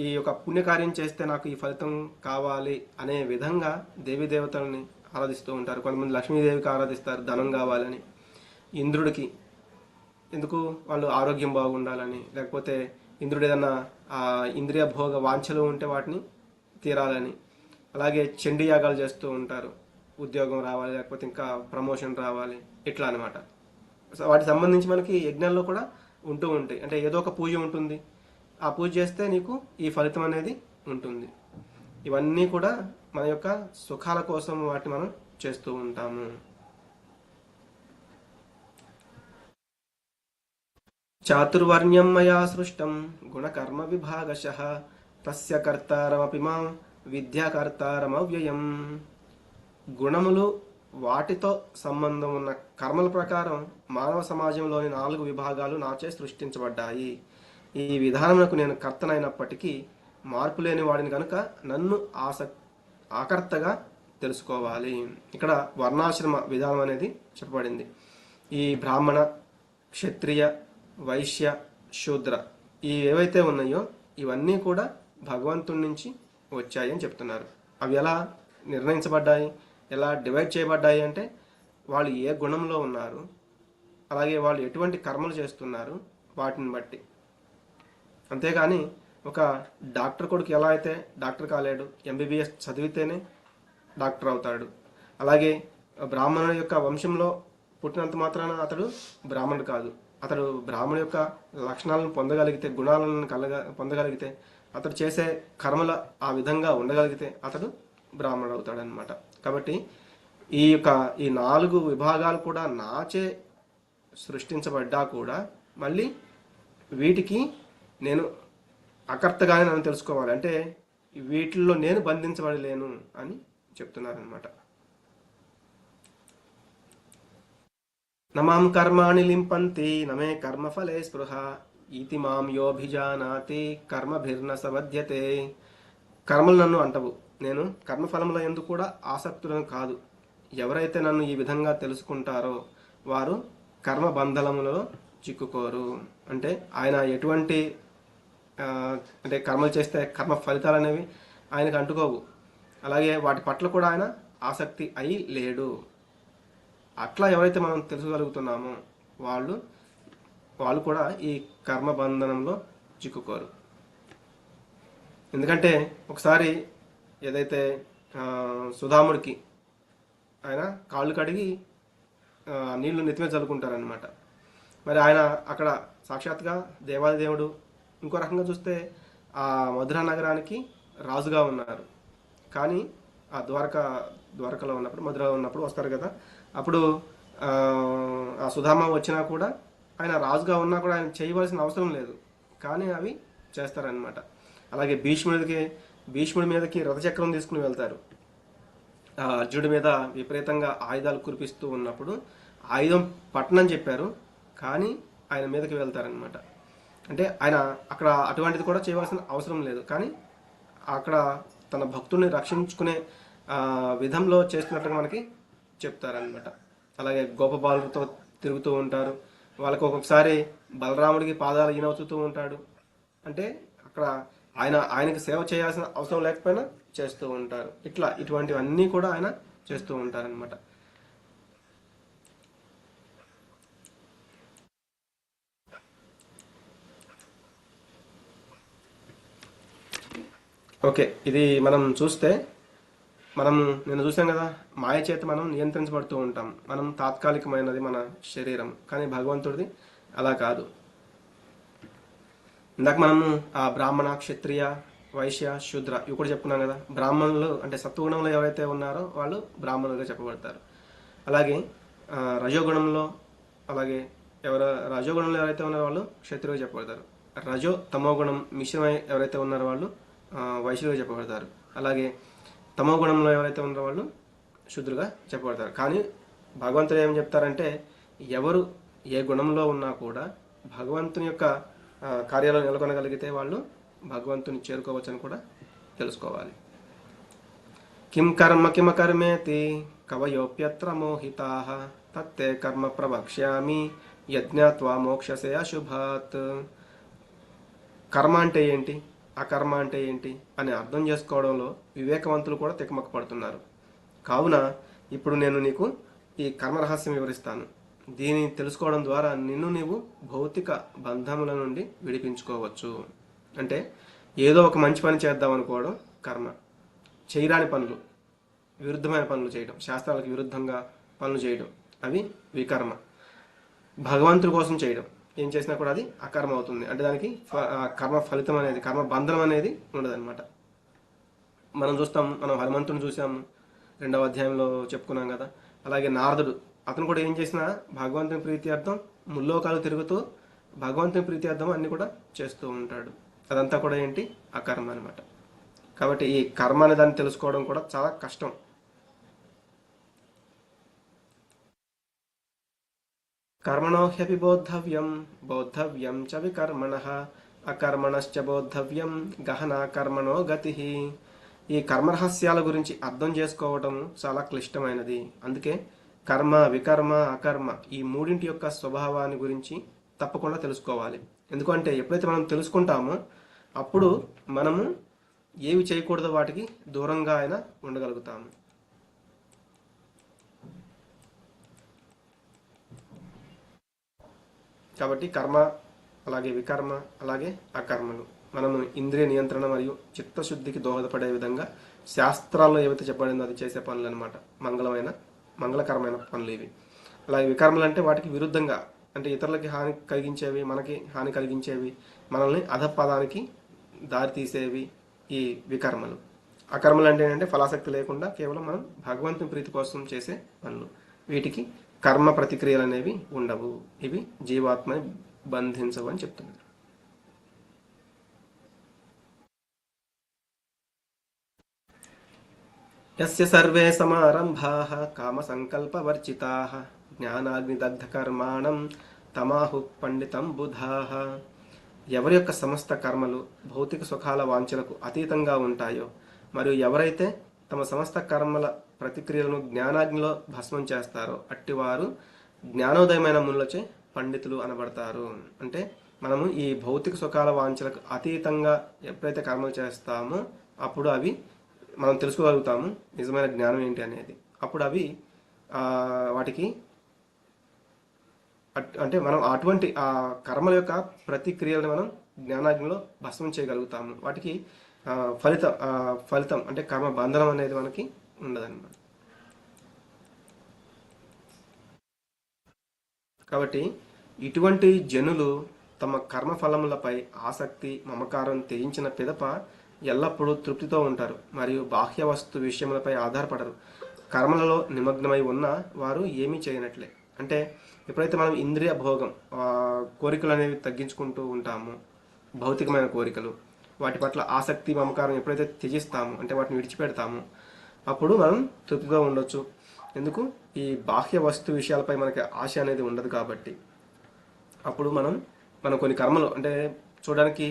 S2: ఈ యొక్క పుణ్యకార్యం చేస్తే నాకు ఈ ఫలితం కావాలి అనే విధంగా దేవీ దేవతల్ని ఆరాధిస్తూ ఉంటారు. కొంతమంది లక్ష్మీదేవికి ఆరాధిస్తారు ధనం కావాలని, ఇంద్రుడికి ఎందుకు, వాళ్ళు ఆరోగ్యం బాగుండాలని, లేకపోతే ఇంద్రుడు ఏదన్నా ఇంద్రియ భోగ వాంఛలు ఉంటే వాటిని తీరాలని. అలాగే చండీ యాగాలు చేస్తూ ఉంటారు, ఉద్యోగం రావాలి, లేకపోతే ఇంకా ప్రమోషన్ రావాలి, ఇట్లా అనమాట. సో వాటికి సంబంధించి మనకి యజ్ఞాల్లో కూడా ఉంటూ ఉంటాయి. అంటే ఏదో ఒక పూజ ఉంటుంది, ఆ పూజ చేస్తే నీకు ఈ ఫలితం అనేది ఉంటుంది. ఇవన్నీ కూడా మన యొక్క సుఖాల కోసం వాటిని మనం చేస్తూ ఉంటాము. చాతుర్వర్ణ్యం మయా సృష్టం గుణకర్మ విభాగశః తస్య కర్తారమపి మాం విద్యాకర్తారమవ్యయం. గుణములు వాటితో సంబంధం ఉన్న కర్మల ప్రకారం మానవ సమాజంలోని 4 విభాగాలు నాచే సృష్టించబడ్డాయి. ఈ విధానమునకు నేను కర్తనైనప్పటికీ మార్పు లేని వాడిని కనుక నన్ను ఆకర్తగా తెలుసుకోవాలి. ఇక్కడ వర్ణాశ్రమ విధానం అనేది చెప్పబడింది. ఈ బ్రాహ్మణ, క్షత్రియ, వైశ్య, శూద్ర ఈ ఏవైతే ఉన్నాయో ఇవన్నీ కూడా భగవంతుడి నుంచి వచ్చాయి అని చెప్తున్నారు. అవి ఎలా నిర్ణయించబడ్డాయి, ఎలా డివైడ్ చేయబడ్డాయి అంటే వాళ్ళు ఏ గుణంలో ఉన్నారు, అలాగే వాళ్ళు ఎటువంటి కర్మలు చేస్తున్నారు వాటిని బట్టి. అంతేగాని ఒక డాక్టర్ కొడుకు ఎలా అయితే డాక్టర్ కాలేడు, ఎంబీబీఎస్ చదివితేనే డాక్టర్ అవుతాడు. అలాగే బ్రాహ్మణుడి యొక్క వంశంలో పుట్టినంత మాత్రాన అతడు బ్రాహ్మణుడు కాదు. అతడు బ్రాహ్మణు యొక్క లక్షణాలను పొందగలిగితే, గుణాలను పొందగలిగితే, అతడు చేసే కర్మల ఆ విధంగా ఉండగలిగితే అతడు బ్రాహ్మణుడు అవుతాడు అనమాట. కాబట్టి ఈ 4 విభాగాలు కూడా నాచే సృష్టించబడ్డా కూడా మళ్ళీ వీటికి నేను అకర్తగానే నన్ను తెలుసుకోవాలి. అంటే వీటిల్లో నేను బంధించబడలేను అని చెప్తున్నారనమాట. నమాం కర్మాణి లింపంతి నమే కర్మఫలే స్పృహ ఈతి మాం యోభిజానాతి కర్మభిర్న సబధ్యతే. కర్మలు నన్ను అంటవు, నేను కర్మఫలముల యందు కూడా ఆసక్తులను కాదు. ఎవరైతే నన్ను ఈ విధంగా తెలుసుకుంటారో వారు కర్మ బంధనములలో చిక్కుకోరు. అంటే ఆయన ఎటువంటి అంటే కర్మలు చేస్తే కర్మ ఫలితాలు అనేవి ఆయనకు అంటుకోవు. అలాగే వాటి పట్ల కూడా ఆయన ఆసక్తి అయి లేడు. అట్లా ఎవరైతే మనం తెలుసుకోగలుగుతున్నామో వాళ్ళు కూడా ఈ కర్మ బంధనంలో చిక్కుకోరు. ఎందుకంటే ఒకసారి ఏదైతే సుధాముడికి ఆయన కాళ్ళు కడిగి నీళ్లు నెత్తిమీద చల్లుకుంటారనమాట. మరి ఆయన అక్కడ సాక్షాత్గా దేవాది దేవుడు. ఇంకో రకంగా చూస్తే ఆ మధురా నగరానికి రాజుగా ఉన్నారు. కానీ ఆ ద్వారకలో ఉన్నప్పుడు, మధురలో ఉన్నప్పుడు వస్తారు కదా, అప్పుడు ఆ సుధామ వచ్చినా కూడా ఆయన రాజుగా ఉన్నా కూడా ఆయన చేయవలసిన అవసరం లేదు, కానీ అవి చేస్తారనమాట. అలాగే భీష్ముడి మీదకి రథచక్రం తీసుకుని వెళ్తారు. అర్జునుడి మీద విపరీతంగా ఆయుధాలు కురిపిస్తూ ఉన్నప్పుడు ఆయుధం పట్టనని చెప్పారు, కానీ ఆయన మీదకి వెళ్తారనమాట. అంటే ఆయన అక్కడ అటువంటిది కూడా చేయవలసిన అవసరం లేదు, కానీ అక్కడ తన భక్తుల్ని రక్షించుకునే విధంలో చేస్తున్నట్టుగా మనకి చెప్తారనమాట. అలాగే గోపబాలులతో తిరుగుతూ ఉంటారు. వాళ్ళకు ఒక్కొక్కసారి బలరాముడికి పాదాలు ఈనవుతూ ఉంటాడు. అంటే అక్కడ ఆయనకి సేవ చేయాల్సిన అవసరం లేకపోయినా చేస్తూ ఉంటారు. ఇటువంటివన్నీ కూడా ఆయన చేస్తూ ఉంటారనమాట. ఓకే, ఇది మనం చూస్తే మనము నేను చూసాం కదా, మాయ చేత మనం నియంత్రించబడుతూ ఉంటాం. మనం తాత్కాలికమైనది మన శరీరం, కానీ భగవంతుడిది అలా కాదు. ఇందాక మనము ఆ బ్రాహ్మణ, క్షత్రియ, వైశ్య, శూద్ర ఇవి కూడా చెప్పుకున్నాం కదా. బ్రాహ్మణులు అంటే సత్వగుణంలో ఎవరైతే ఉన్నారో వాళ్ళు బ్రాహ్మణులుగా చెప్పబడతారు. అలాగే రజోగుణంలో, అలాగే రజోగుణంలో ఎవరైతే ఉన్నారో వాళ్ళు క్షత్రియులుగా చెప్పబడతారు. రజో తమో గుణం మిశ్రమై ఎవరైతే ఉన్నారో వాళ్ళు వైశ్యులుగా చెప్పబడతారు. అలాగే తమో గుణంలో ఎవరైతే ఉన్నారో వాళ్ళు శూద్రులుగా చెప్పబడతారు. కానీ భగవంతుడు ఏం చెప్తారంటే, ఎవరు ఏ గుణంలో ఉన్నా కూడా భగవంతుని యొక్క కార్యాలు నెలకొనగలిగితే వాళ్ళు భగవంతుని చేరుకోవచ్చని కూడా తెలుసుకోవాలి. కిం కర్మ కిమ కర్మేతి కవయోప్యత్ర మోహితాః తత్తే కర్మ ప్రవక్ష్యామి యజ్ఞాత్వా మోక్షసే అశుభాత్. కర్మ అంటే ఏంటి, అకర్మ అంటే ఏంటి అని అర్థం చేసుకోవడంలో వివేకవంతులు కూడా తికమక పడుతున్నారు. కావున ఇప్పుడు నేను నీకు ఈ కర్మ రహస్యం వివరిస్తాను. దీన్ని తెలుసుకోవడం ద్వారా నిన్ను నీవు భౌతిక బంధముల నుండి విడిపించుకోవచ్చు. అంటే ఏదో ఒక మంచి పని చేద్దాం అనుకోవడం కర్మ, చేయరాని పనులు, విరుద్ధమైన పనులు చేయడం, శాస్త్రాలకు విరుద్ధంగా పనులు చేయడం అవి వికర్మ. భగవంతుడి కోసం చేయడం ఏం చేసినా కూడా అది అకర్మ అవుతుంది. అంటే దానికి కర్మ ఫలితం అనేది, కర్మ బంధనం అనేది ఉండదన్నమాట. మనం చూస్తాం, మనం హనుమంతుని చూసాము, 2వ అధ్యాయంలో చెప్పుకున్నాం కదా. అలాగే నారదుడు, అతను కూడా ఏం చేసినా భగవంతుని ప్రీత్యార్థం ముల్లోకాలు తిరుగుతూ భగవంతుని ప్రీత్యార్థం అన్ని కూడా చేస్తూ ఉంటాడు. అదంతా కూడా ఏంటి, అకర్మ అనమాట. కాబట్టి ఈ కర్మ అనే దాన్ని తెలుసుకోవడం కూడా చాలా కష్టం. కర్మణో హ్యపి బోద్ధవ్యం బోద్ధవ్యం చ వికర్మణః అకర్మణశ్చ బోద్ధవ్యం గహనా కర్మణో గతి. ఈ కర్మరహస్యాల గురించి అర్థం చేసుకోవడం చాలా క్లిష్టమైనది. అందుకే కర్మ, వికర్మ, అకర్మ ఈ మూడింటి యొక్క స్వభావాన్ని గురించి తప్పకుండా తెలుసుకోవాలి. ఎందుకంటే ఎప్పుడైతే మనం తెలుసుకుంటామో అప్పుడు మనము ఏవి చేయకూడదో వాటికి దూరంగా అయినా ఉండగలుగుతాము. కాబట్టి కర్మ, అలాగే వికర్మ, అలాగే అకర్మలు మనము ఇంద్రియ నియంత్రణ మరియు చిత్తశుద్ధికి దోహదపడే విధంగా శాస్త్రాల్లో ఏవైతే చెప్పబడిందో అది చేసే పనులు అనమాట. మంగళకరమైన పనులు ఇవి. అలాగే వికర్మలు అంటే వాటికి విరుద్ధంగా, అంటే ఇతరులకి హాని కలిగించేవి, మనకి హాని కలిగించేవి, మనల్ని అధపదానికి దారి తీసేవి ఈ వికర్మలు. అకర్మలు అంటే ఏంటంటే ఫలాసక్తి లేకుండా కేవలం మనం భగవంతుని ప్రీతి కోసం చేసే పనులు. వీటికి కర్మ ప్రతిక్రియలు అనేవి ఉండవు. ఇవి జీవాత్మని బంధించవు అని చెప్తున్నారు. యస్య సర్వే సమారంభాః కామ సంకల్పవర్జితాః జ్ఞానాగ్నిదగ్ధ కర్మాణం తమాహు పండితం బుధాః. ఎవరి యొక్క సమస్త కర్మలు భౌతిక సుఖాల వాంఛలకు అతీతంగా ఉంటాయో, మరియు ఎవరైతే తమ సమస్త కర్మల ప్రతిక్రియలను జ్ఞానాగ్నిలో భస్మం చేస్తారో అట్టివారు జ్ఞానోదయమైన మునులచే పండితులు అనబడతారు. అంటే మనము ఈ భౌతిక సుఖాల వాంఛలకు అతీతంగా ఎప్పుడైతే కర్మలు చేస్తామో అప్పుడు అవి మనం తెలుసుకోగలుగుతాము నిజమైన జ్ఞానం ఏంటి అనేది. అప్పుడు అవి వాటికి అంటే మనం అటువంటి ఆ కర్మల యొక్క ప్రతిక్రియలను మనం జ్ఞానాగ్నిలో భస్మం చేయగలుగుతాము. వాటికి ఫలితం అంటే కర్మ బంధనం అనేది మనకి ఉండదన్నమాట. కాబట్టి ఇటువంటి జనులు తమ కర్మఫలములపై ఆసక్తి, మమకారం త్యజించిన పిదప ఎల్లప్పుడూ తృప్తితో ఉంటారు మరియు బాహ్య వస్తు విషయములపై ఆధారపడరు. కర్మలలో నిమగ్నమై ఉన్న వారు ఏమీ చేయనట్లే. అంటే ఎప్పుడైతే మనం ఇంద్రియ భోగం, కోరికలు అనేవి తగ్గించుకుంటూ ఉంటామో, భౌతికమైన కోరికలు, వాటి పట్ల ఆసక్తి, మమకారం ఎప్పుడైతే త్యజిస్తామో, అంటే వాటిని విడిచిపెడతామో అప్పుడు మనం తృప్తిగా ఉండొచ్చు. ఎందుకు, ఈ బాహ్య వస్తు విషయాలపై మనకి ఆశ అనేది ఉండదు కాబట్టి. అప్పుడు మనం కొన్ని కర్మలు అంటే చూడడానికి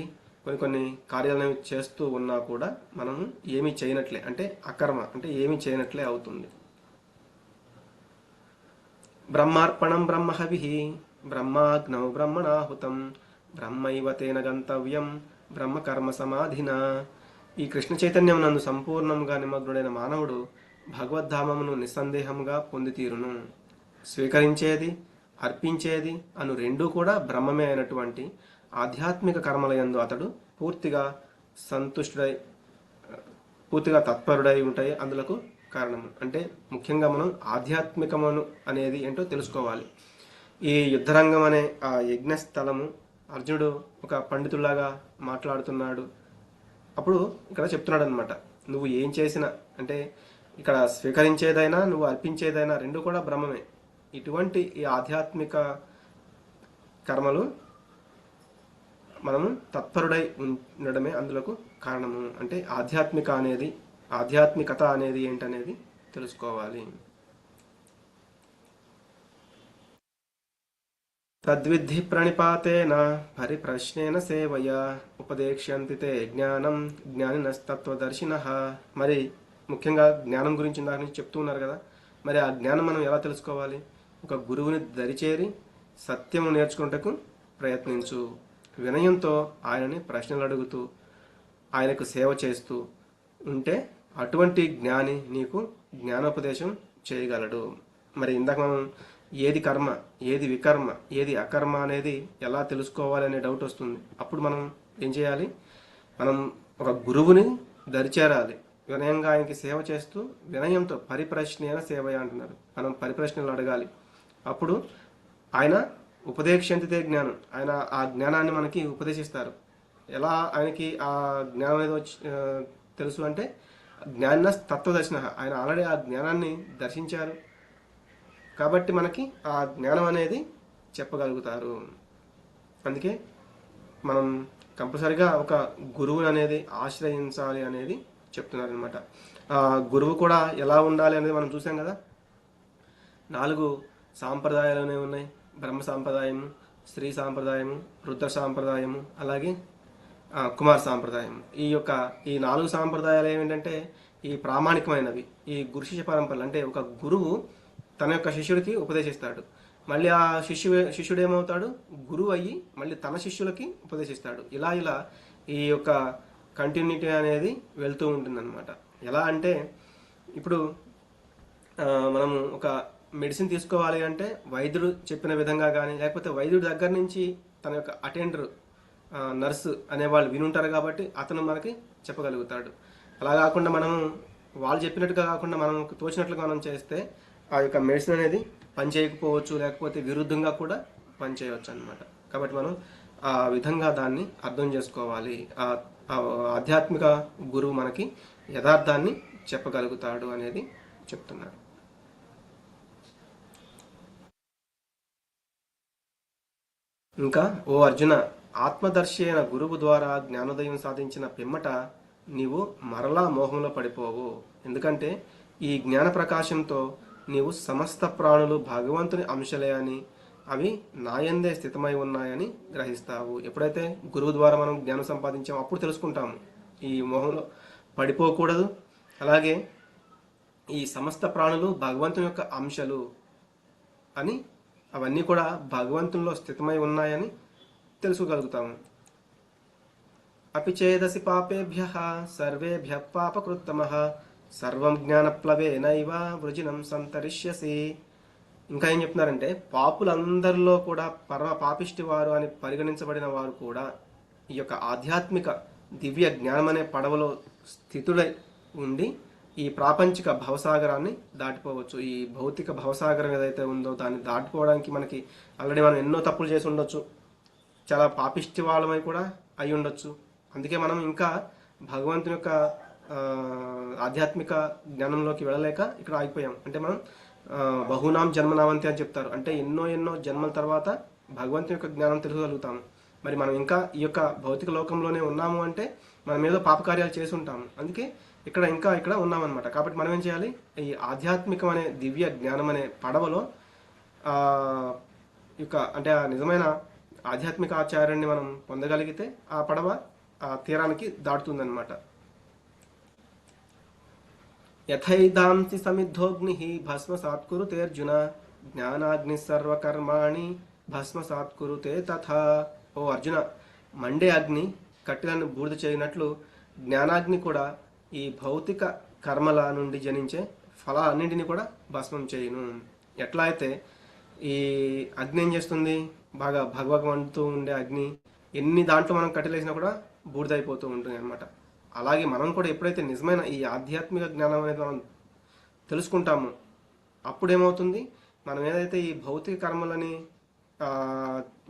S2: కొన్ని కార్యాలను చేస్తూ ఉన్నా కూడా మనము ఏమీ చేయనట్లే, అంటే అకర్మ, అంటే ఏమీ చేయనట్లే అవుతుంది. బ్రహ్మార్పణం బ్రహ్మహవిః బ్రహ్మాగ్నౌ బ్రహ్మణాహుతం బ్రహ్మైవ తేన గంతవ్యం బ్రహ్మకర్మ సమాధినా. ఈ కృష్ణ చైతన్యం నందు సంపూర్ణంగా నిమగ్నుడైన మానవుడు భగవద్ధామమును నిస్సందేహంగా పొంది తీరును. స్వీకరించేది, అర్పించేది అను రెండూ కూడా బ్రహ్మమే అయినటువంటి ఆధ్యాత్మిక కర్మలయందు అతడు పూర్తిగా తత్పరుడై ఉంటాయి, అందులకు కారణము. అంటే ముఖ్యంగా మనం ఆధ్యాత్మికమును అనేది ఏంటో తెలుసుకోవాలి. ఈ యుద్ధరంగం అనే ఆ యజ్ఞ స్థలము, అర్జునుడు ఒక పండితుల్లాగా మాట్లాడుతున్నాడు. అప్పుడు ఇక్కడ చెప్తున్నాడు అనమాట, నువ్వు ఏం చేసినా అంటే ఇక్కడ స్వీకరించేదైనా నువ్వు అర్పించేదైనా రెండు కూడా బ్రహ్మమే. ఇటువంటి ఈ ఆధ్యాత్మిక కర్మలు మనము తత్పరుడై ఉండడమే అందులకు కారణము. అంటే ఆధ్యాత్మికత అనేది ఏంటనేది తెలుసుకోవాలి. తద్విద్ధి ప్రణిపాతేన పరిప్రశ్నేన సేవయా ఉపదేక్ష్యంతి తే జ్ఞానం జ్ఞానినస్తత్వదర్శినః. మరి ముఖ్యంగా జ్ఞానం గురించి ఇందాక నుంచి చెప్తూ ఉన్నారు కదా, మరి ఆ జ్ఞానం మనం ఎలా తెలుసుకోవాలి? ఒక గురువుని దరిచేరి సత్యము నేర్చుకుంటకు ప్రయత్నించు, వినయంతో ఆయనని ప్రశ్నలు అడుగుతూ ఆయనకు సేవ చేస్తూ ఉంటే అటువంటి జ్ఞాని నీకు జ్ఞానోపదేశం చేయగలడు. మరి ఇందాక మనం ఏది కర్మ, ఏది వికర్మ, ఏది అకర్మ అనేది ఎలా తెలుసుకోవాలి అనే డౌట్ వస్తుంది. అప్పుడు మనం ఏం చేయాలి? మనం ఒక గురువుని దరిచేరాలి, వినయంగా ఆయనకి సేవ చేస్తూ, వినయంతో పరిప్రశ్నేన సేవయ అంటున్నారు, మనం పరిప్రశ్నలు అడగాలి. అప్పుడు ఆయన ఉపదేశంతితే జ్ఞానం, ఆయన ఆ జ్ఞానాన్ని మనకి ఉపదేశిస్తారు. ఎలా ఆయనకి ఆ జ్ఞానం అనేది తెలుసు అంటే జ్ఞాన తత్వదర్శన, ఆయన ఆల్రెడీ ఆ జ్ఞానాన్ని దర్శించారు కాబట్టి మనకి ఆ జ్ఞానం అనేది చెప్పగలుగుతారు. అందుకే మనం కంపల్సరిగా ఒక గురువుని అనేది ఆశ్రయించాలి అనేది చెప్తున్నారు అనమాట. ఆ గురువు కూడా ఎలా ఉండాలి అనేది మనం చూసాం కదా. 4 సాంప్రదాయాలు అనేవి ఉన్నాయి: బ్రహ్మ సాంప్రదాయము, స్త్రీ సాంప్రదాయము, రుద్ర సాంప్రదాయము, అలాగే కుమార్ సాంప్రదాయం. ఈ 4 సాంప్రదాయాలు ఏమిటంటే ఈ ప్రామాణికమైనవి, ఈ గురు శిష్య పరంపరలు. అంటే ఒక గురువు తన యొక్క శిష్యుడికి ఉపదేశిస్తాడు, మళ్ళీ ఆ శిష్యుడు ఏమవుతాడు? గురువు అయ్యి మళ్ళీ తన శిష్యులకి ఉపదేశిస్తాడు. ఇలా ఈ యొక్క కంటిన్యూటీ అనేది వెళ్తూ ఉంటుందన్నమాట. ఎలా అంటే ఇప్పుడు మనము ఒక మెడిసిన్ తీసుకోవాలి అంటే వైద్యుడు చెప్పిన విధంగా కానీ, లేకపోతే వైద్యుడి దగ్గర నుంచి తన యొక్క అటెండర్, నర్సు అనేవాళ్ళు వినుంటారు కాబట్టి అతను మనకి చెప్పగలుగుతాడు. అలా కాకుండా మనము వాళ్ళు చెప్పినట్టుగా కాకుండా మనం తోచినట్లుగా మనం చేస్తే ఆ యొక్క మెడిసిన్ అనేది పనిచేయకపోవచ్చు, లేకపోతే విరుద్ధంగా కూడా పనిచేయవచ్చు అనమాట. కాబట్టి మనం ఆ విధంగా దాన్ని అర్థం చేసుకోవాలి. ఆధ్యాత్మిక గురువు మనకి యథార్థాన్ని చెప్పగలుగుతాడు అనేది చెప్తున్నారు. ఇంకా, ఓ అర్జున, ఆత్మదర్శి అయిన గురువు ద్వారా జ్ఞానోదయం సాధించిన పిమ్మట నీవు మరలా మోహంలో పడిపోవు. ఎందుకంటే ఈ జ్ఞాన ప్రకాశంతో నీవు సమస్త ప్రాణులు భగవంతుని అంశలే అని, అవి నాయందే స్థితమై ఉన్నాయని గ్రహిస్తావు. ఎప్పుడైతే గురువు ద్వారా మనం జ్ఞానం సంపాదించామో అప్పుడు తెలుసుకుంటాము ఈ మోహంలో పడిపోకూడదు. అలాగే ఈ సమస్త ప్రాణులు భగవంతుని యొక్క అంశలు అని, అవన్నీ కూడా భగవంతునిలో స్థితమై ఉన్నాయని తెలుసుకోగలుగుతాము. అపిచేదసి పాపేభ్య సర్వేభ్య పాపకృత్తమః సర్వం జ్ఞానప్లవేనైవ వృజినం సంతరిష్యసి. ఇంకా ఏం చెప్తున్నారంటే, పాపులందరిలో కూడా పరమ పాపిష్టి వారు అని పరిగణించబడిన వారు కూడా ఈ యొక్క ఆధ్యాత్మిక దివ్య జ్ఞానం అనే పడవలో స్థితుడై ఉండి ఈ ప్రాపంచిక భవసాగరాన్ని దాటిపోవచ్చు. ఈ భౌతిక భవసాగరం ఏదైతే ఉందో దాన్ని దాటిపోవడానికి మనకి ఆల్రెడీ మనం ఎన్నో తప్పులు చేసి ఉండొచ్చు, చాలా పాపిష్టి వాళ్ళమై కూడా అయి ఉండొచ్చు. అందుకే మనం ఇంకా భగవంతుని యొక్క ఆధ్యాత్మిక జ్ఞానంలోకి వెళ్ళలేక ఇక్కడ ఆగిపోయాం. అంటే మనం బహునాం జన్మనామంతి అని చెప్తారు, అంటే ఎన్నో జన్మల తర్వాత భగవంతుని యొక్క జ్ఞానం తెలుసుకోగలుగుతాము. మరి మనం ఇంకా ఈ యొక్క భౌతిక లోకంలోనే ఉన్నాము అంటే మనం ఏదో పాపకార్యాలు చేసి ఉంటాము. అందుకే ఇక్కడ ఉన్నామన్నమాట. కాబట్టి మనం ఏం చేయాలి? ఈ ఆధ్యాత్మికం అనే దివ్య జ్ఞానం అనే పడవలో అంటే ఆ నిజమైన ఆధ్యాత్మిక ఆచార్యాన్ని మనం పొందగలిగితే ఆ పడవ ఆ తీరానికి దాటుతుందన్నమాట. యథైదాంసి సమిద్ధోగ్ని భస్మసాత్ కురుతే అర్జున జ్ఞానాగ్ని సర్వకర్మాణి భస్మసాత్ కురుతే తథా. ఓ అర్జున, మండే అగ్ని కట్టెలను బూడిద చేయనట్లు జ్ఞానాగ్ని కూడా ఈ భౌతిక కర్మల నుండి జనించే ఫలాలన్నింటినీ కూడా భస్మం చేయును. ఎట్లా అయితే ఈ అగ్ని ఏం చేస్తుంది? బాగా భగభగ మండుతూ ఉండే అగ్ని ఎన్ని దాంట్లో మనం కట్టెలేసినా కూడా బూడిదైపోతూ ఉంటుంది అనమాట. అలాగే మనం కూడా ఎప్పుడైతే నిజమైన ఈ ఆధ్యాత్మిక జ్ఞానం అనేది మనం తెలుసుకుంటామో అప్పుడేమవుతుంది, మనం ఏదైతే ఈ భౌతిక కర్మలని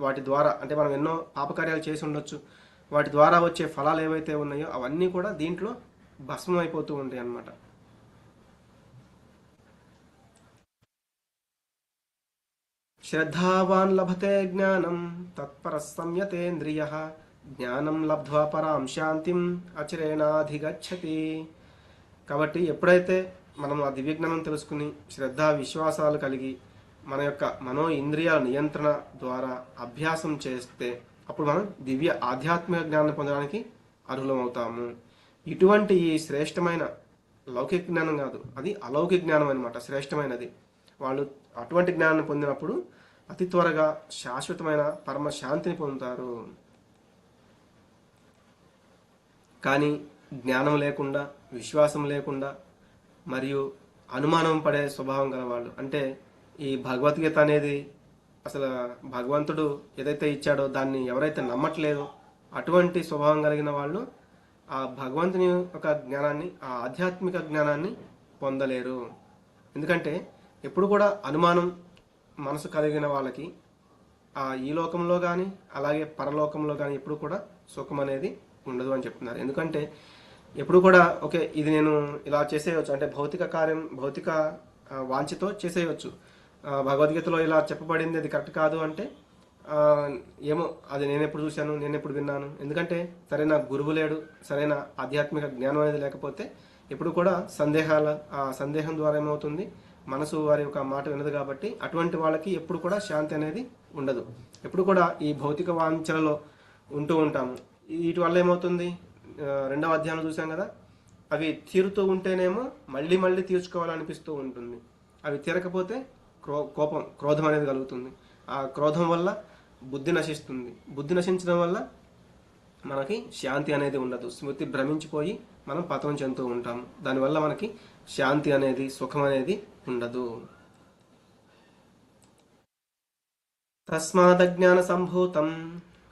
S2: వాటి ద్వారా అంటే మనం ఎన్నో పాపకార్యాలు చేసి ఉండొచ్చు, వాటి ద్వారా వచ్చే ఫలాలు ఏవైతే ఉన్నాయో అవన్నీ కూడా దీంట్లో భస్మం అయిపోతూ ఉంటాయి అన్నమాట. శ్రద్ధావాన్ లభతే జ్ఞానం తత్పర సంయతేంద్రియ జ్ఞానం లబ్ధ్వా పరాం శాంతిం అచిరేణాధిగచ్చతి. కాబట్టి ఎప్పుడైతే మనం ఆ దివ్యజ్ఞానం తెలుసుకుని శ్రద్ధ విశ్వాసాలు కలిగి మన యొక్క మనో ఇంద్రియాల నియంత్రణ ద్వారా అభ్యాసం చేస్తే అప్పుడు మనం దివ్య ఆధ్యాత్మిక జ్ఞానం పొందడానికి అర్హులమవుతాము. ఇటువంటి ఈ శ్రేష్టమైన లౌకిక జ్ఞానం కాదు, అది అలౌకిక జ్ఞానం అనమాట, శ్రేష్టమైనది. వాళ్ళు అటువంటి జ్ఞానాన్ని పొందినప్పుడు అతి త్వరగా శాశ్వతమైన పరమ శాంతిని పొందుతారు. కానీ జ్ఞానం లేకుండా, విశ్వాసం లేకుండా మరియు అనుమానం పడే స్వభావం గల వాళ్ళు, అంటే ఈ భగవద్గీత అనేది అసలు భగవంతుడు ఏదైతే ఇచ్చాడో దాన్ని ఎవరైతే నమ్మట్లేదో అటువంటి స్వభావం కలిగిన వాళ్ళు ఆ భగవంతుని యొక్క జ్ఞానాన్ని, ఆ ఆధ్యాత్మిక జ్ఞానాన్ని పొందలేరు. ఎందుకంటే ఎప్పుడు కూడా అనుమానం మనసు కలిగిన వాళ్ళకి ఈ లోకంలో కానీ అలాగే పరలోకంలో కానీ ఎప్పుడు కూడా సుఖం అనేది ఉండదు అని చెప్తున్నారు. ఎందుకంటే ఎప్పుడు కూడా ఓకే ఇది నేను ఇలా చేసేయచ్చు, అంటే భౌతిక కార్యం భౌతిక వాంఛతో చేసేయచ్చు, భగవద్గీతలో ఇలా చెప్పబడింది అది కరెక్ట్ కాదు అంటే ఏమో అది నేను ఎప్పుడు చూశాను, నేను ఎప్పుడు విన్నాను. ఎందుకంటే సరైన గురువు లేడు, సరైన ఆధ్యాత్మిక జ్ఞానం అనేది లేకపోతే ఎప్పుడు కూడా సందేహం ద్వారా ఏమవుతుంది, మనసు వారి యొక్క మాట వినదు. కాబట్టి అటువంటి వాళ్ళకి ఎప్పుడు కూడా శాంతి అనేది ఉండదు. ఎప్పుడు కూడా ఈ భౌతిక వాంఛలలో ఉంటూ ఉంటాము. వీటి వల్ల ఏమవుతుంది, రెండవ అధ్యాయంలో చూసాం కదా, అవి తీరుతూ ఉంటేనేమో మళ్ళీ మళ్ళీ తీర్చుకోవాలనిపిస్తూ ఉంటుంది, అవి తీరకపోతే క్రోధం అనేది కలుగుతుంది. ఆ క్రోధం వల్ల బుద్ధి నశిస్తుంది, బుద్ధి నశించడం వల్ల మనకి శాంతి అనేది ఉండదు, స్మృతి భ్రమించిపోయి మనం పతనం చెందుతూ ఉంటాము. దానివల్ల మనకి శాంతి అనేది, సుఖం అనేది ఉండదు. తస్మాదజ్ఞాన సంభూతం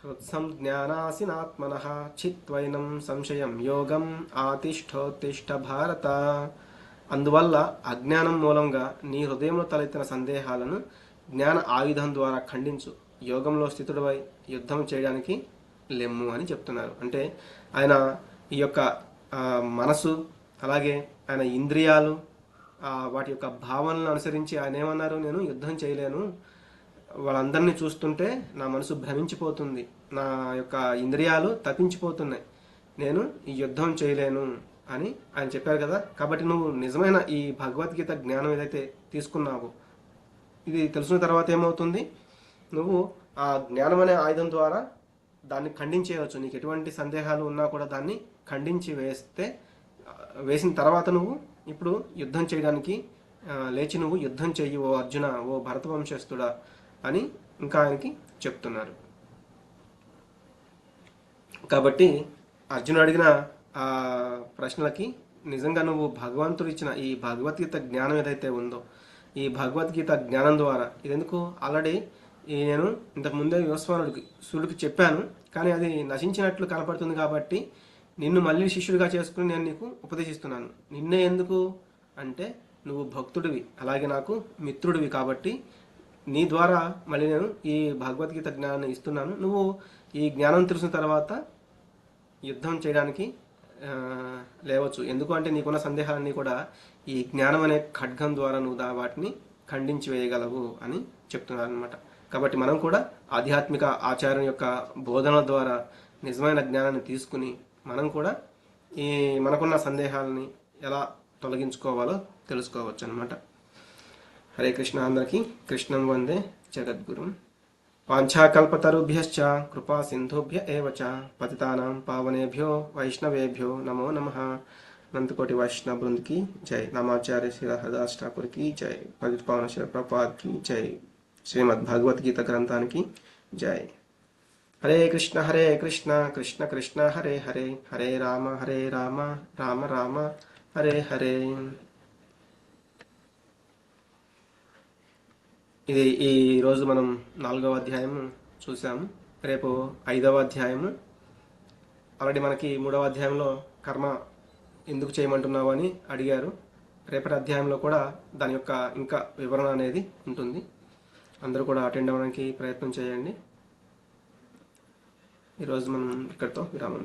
S2: హృత్సం జ్ఞానాసినాత్మనః చిత్వైనం సంశయం యోగం ఆతిష్ఠోత్తిష్ఠ భారత. అందువల్ల అజ్ఞానం మూలంగా నీ హృదయంలో తలెత్తిన సందేహాలను జ్ఞాన ఆయుధం ద్వారా ఖండించు, యోగంలో స్థితుడివై యుద్ధం చేయడానికి లెమ్ము అని చెప్తున్నారు. అంటే ఆయన ఈ యొక్క మనసు అలాగే ఆయన ఇంద్రియాలు వాటి యొక్క భావనలను అనుసరించి ఆయన ఏమన్నారు, నేను యుద్ధం చేయలేను, వాళ్ళందరినీ చూస్తుంటే నా మనసు భ్రమించిపోతుంది, నా యొక్క ఇంద్రియాలు తప్పించిపోతున్నాయి, నేను ఈ యుద్ధం చేయలేను అని ఆయన చెప్పారు కదా. కాబట్టి నువ్వు నిజమైన ఈ భగవద్గీత జ్ఞానం ఏదైతే తీసుకున్నావో ఇది తెలుసుకున్న తర్వాత ఏమవుతుంది, నువ్వు ఆ జ్ఞానం అనే ఆయుధం ద్వారా దాన్ని ఖండించేయవచ్చు. నీకు ఎటువంటి సందేహాలు ఉన్నా కూడా దాన్ని ఖండించి వేసిన తర్వాత నువ్వు ఇప్పుడు యుద్ధం చేయడానికి లేచి నువ్వు యుద్ధం చెయ్యి ఓ అర్జున, ఓ భరత వంశస్థుడా అని ఇంకా ఆయనకి చెప్తున్నారు. కాబట్టి అర్జునుడు అడిగిన ఆ ప్రశ్నలకి నిజంగా నువ్వు భగవంతుడు ఇచ్చిన ఈ భగవద్గీత జ్ఞానం ఏదైతే ఉందో, ఈ భగవద్గీత జ్ఞానం ద్వారా ఇదెందుకు ఆల్రెడీ నేను ఇంతకుముందే సూర్యుడికి చెప్పాను, కానీ అది నశించినట్లు కనపడుతుంది కాబట్టి నిన్ను మళ్ళీ శిష్యుడిగా చేసుకుని నేను నీకు ఉపదేశిస్తున్నాను. నిన్నే ఎందుకు అంటే నువ్వు భక్తుడివి అలాగే నాకు మిత్రుడివి, కాబట్టి నీ ద్వారా మళ్ళీ నేను ఈ భగవద్గీత జ్ఞానాన్ని ఇస్తున్నాను. నువ్వు ఈ జ్ఞానం తెలిసిన తర్వాత యుద్ధం చేయడానికి లేవచ్చు. ఎందుకు అంటే నీకున్న సందేహాలన్నీ కూడా ఈ జ్ఞానం అనే ఖడ్గం ద్వారా నువ్వు వాటిని ఖండించి వేయగలవు అని చెప్తున్నారు అనమాట. కాబట్టి మనం కూడా ఆధ్యాత్మిక ఆచార్యం యొక్క బోధన ద్వారా నిజమైన జ్ఞానాన్ని తీసుకుని మనం కూడా ఈ మనకున్న సందేహాలని ఎలా తొలగించుకోవాలో తెలుసుకోవచ్చు అనమాట. హరే కృష్ణ. అందరికీ కృష్ణం వందే జగద్గురుం. వాంఛాకల్పతరుభ్యశ్చ కృపా సింధుభ్య ఏవ చ పతితానాం పావనేభ్యో వైష్ణవేభ్యో నమో నమః. అనంతకోటి వైష్ణవ బృంద్ की जय. नामाचार्य श्री हरदास ठाकुर की जय. पतित पावन श्री प्रभुपाद की जय. श्रीमद् भगवत गीता ग्रंथाనికి जय. हरे कृष्ण कृष्ण कृष्ण हरे हरे, हरे राम राम राम हरे हरे. ఇది ఈ రోజు మనం 4వ అధ్యాయము చూసాము. రేపు 5వ అధ్యాయము. ఆల్రెడీ మనకి 3వ అధ్యాయంలో కర్మ ఎందుకు చేయమంటున్నావు అని అడిగారు. రేపటి అధ్యాయంలో కూడా దాని యొక్క ఇంకా వివరణ అనేది ఉంటుంది. అందరూ కూడా అటెండ్ అవ్వడానికి ప్రయత్నం చేయండి. ఈరోజు మనం ఇక్కడితో విరామం